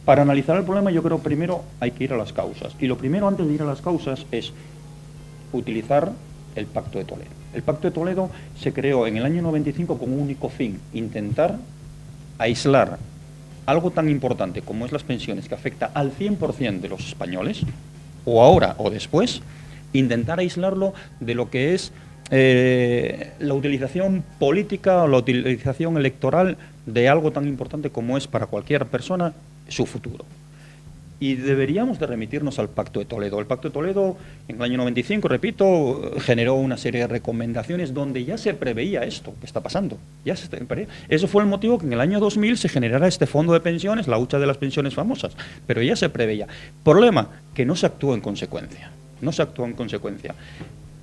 Para analizar el problema, yo creo primero hay que ir a las causas. Y lo primero, antes de ir a las causas, es utilizar el Pacto de Toledo. El Pacto de Toledo se creó en el año 95 con un único fin: intentar aislar algo tan importante como es las pensiones, que afecta al 100% de los españoles, o ahora o después, intentar aislarlo de lo que es la utilización política o la utilización electoral de algo tan importante como es para cualquier persona su futuro. Y deberíamos de remitirnos al Pacto de Toledo. El Pacto de Toledo, en el año 95, repito, generó una serie de recomendaciones donde ya se preveía esto que está pasando. Eso fue el motivo que en el año 2000 se generara este fondo de pensiones, la hucha de las pensiones famosas. Pero ya se preveía. Problema, que no se actuó en consecuencia.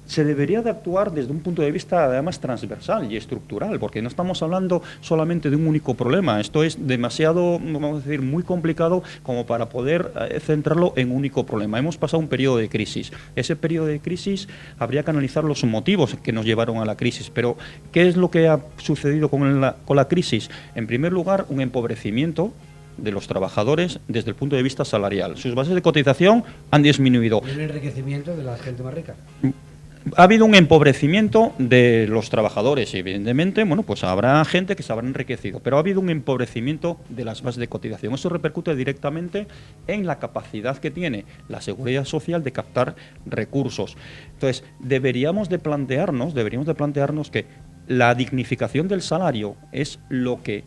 Se debería de actuar desde un punto de vista además transversal y estructural, porque no estamos hablando solamente de un único problema. Esto es demasiado, vamos a decir, muy complicado como para poder centrarlo en un único problema. Hemos pasado un periodo de crisis. Ese periodo de crisis habría que analizar los motivos que nos llevaron a la crisis, pero ¿qué es lo que ha sucedido con la crisis? En primer lugar, un empobrecimiento de los trabajadores desde el punto de vista salarial. Sus bases de cotización han disminuido. Y un enriquecimiento de la gente más rica. Ha habido un empobrecimiento de los trabajadores y evidentemente, bueno, pues habrá gente que se habrá enriquecido, pero ha habido un empobrecimiento de las bases de cotización. Eso repercute directamente en la capacidad que tiene la Seguridad Social de captar recursos. Entonces, deberíamos de plantearnos que la dignificación del salario es lo que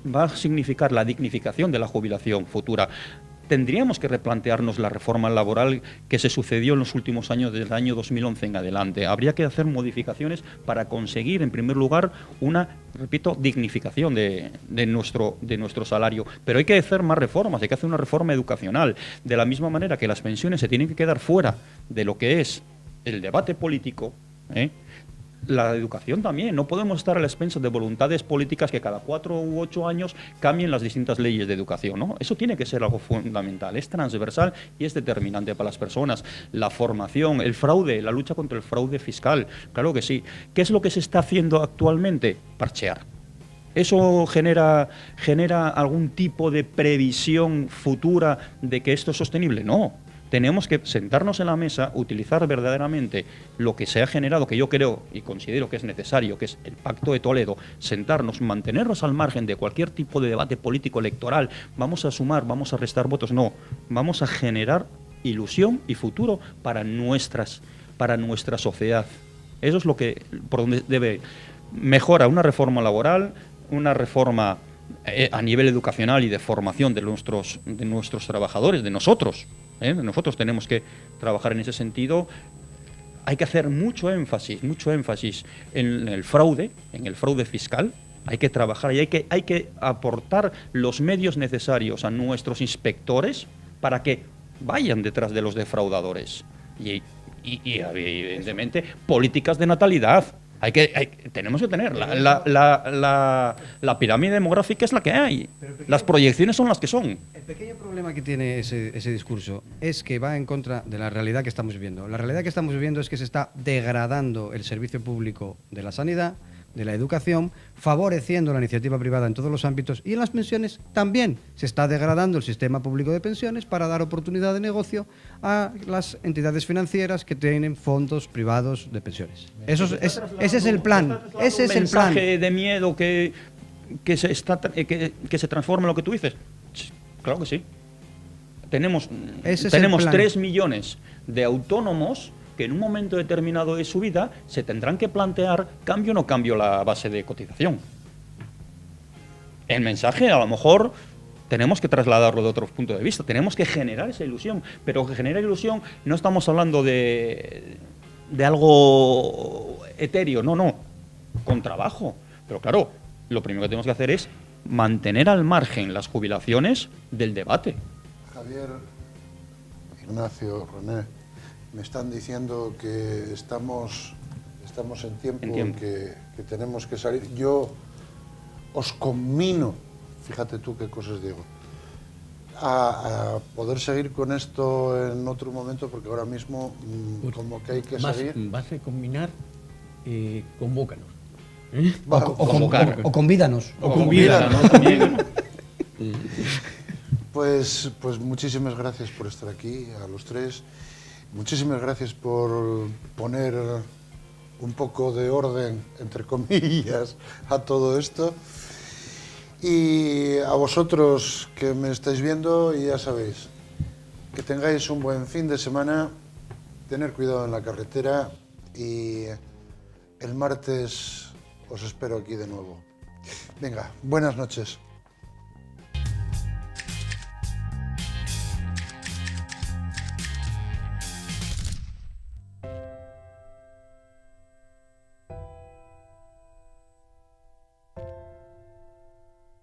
va a significar la dignificación de la jubilación futura. Tendríamos que replantearnos la reforma laboral que se sucedió en los últimos años, desde el año 2011 en adelante. Habría que hacer modificaciones para conseguir, en primer lugar, una, repito, dignificación de nuestro salario. Pero hay que hacer más reformas, hay que hacer una reforma educacional. De la misma manera que las pensiones se tienen que quedar fuera de lo que es el debate político, la educación también. No podemos estar a la expensa de voluntades políticas que cada 4 u 8 años cambien las distintas leyes de educación, ¿no? Eso tiene que ser algo fundamental, es transversal y es determinante para las personas. La formación, el fraude, la lucha contra el fraude fiscal, claro que sí. ¿Qué es lo que se está haciendo actualmente? Parchear. ¿Eso genera algún tipo de previsión futura de que esto es sostenible? No. Tenemos que sentarnos en la mesa, utilizar verdaderamente lo que se ha generado, que yo creo y considero que es necesario, que es el Pacto de Toledo, sentarnos, mantenernos al margen de cualquier tipo de debate político electoral, vamos a sumar, vamos a restar votos, no, vamos a generar ilusión y futuro para nuestra sociedad. Eso es lo que, por donde debe mejorar una reforma laboral, una reforma a nivel educacional y de formación de nuestros trabajadores, de nosotros, Nosotros tenemos que trabajar en ese sentido. Hay que hacer mucho énfasis en el fraude fiscal. Hay que trabajar y hay que aportar los medios necesarios a nuestros inspectores para que vayan detrás de los defraudadores. Y evidentemente, políticas de natalidad. Tenemos que tener. La pirámide demográfica es la que hay. Las proyecciones son las que son. El pequeño problema que tiene ese discurso es que va en contra de la realidad que estamos viviendo. La realidad que estamos viviendo es que se está degradando el servicio público de la sanidad, de la educación, favoreciendo la iniciativa privada en todos los ámbitos, y en las pensiones también se está degradando el sistema público de pensiones para dar oportunidad de negocio a las entidades financieras que tienen fondos privados de pensiones. Ese es el plan. Ese es el plan. ¿Mensaje de miedo que se transforme en lo que tú dices? Claro que sí. Tenemos 3 millones de autónomos que en un momento determinado de su vida se tendrán que plantear cambio o no cambio la base de cotización. El mensaje a lo mejor tenemos que trasladarlo de otro punto de vista, tenemos que generar esa ilusión, pero que genera ilusión no estamos hablando de algo etéreo, no, con trabajo. Pero claro, lo primero que tenemos que hacer es mantener al margen las jubilaciones del debate. Javier, Ignacio, René, me están diciendo que estamos en tiempo. Que tenemos que salir. Yo os conmino, fíjate tú qué cosas digo, a poder seguir con esto en otro momento, porque ahora mismo como que hay que seguir. Vas a combinar, convócanos. O convídanos. O convídanos también. Pues muchísimas gracias por estar aquí, a los tres. Muchísimas gracias por poner un poco de orden, entre comillas, a todo esto. Y a vosotros que me estáis viendo, y ya sabéis, que tengáis un buen fin de semana, tener cuidado en la carretera, y el martes os espero aquí de nuevo. Venga, buenas noches.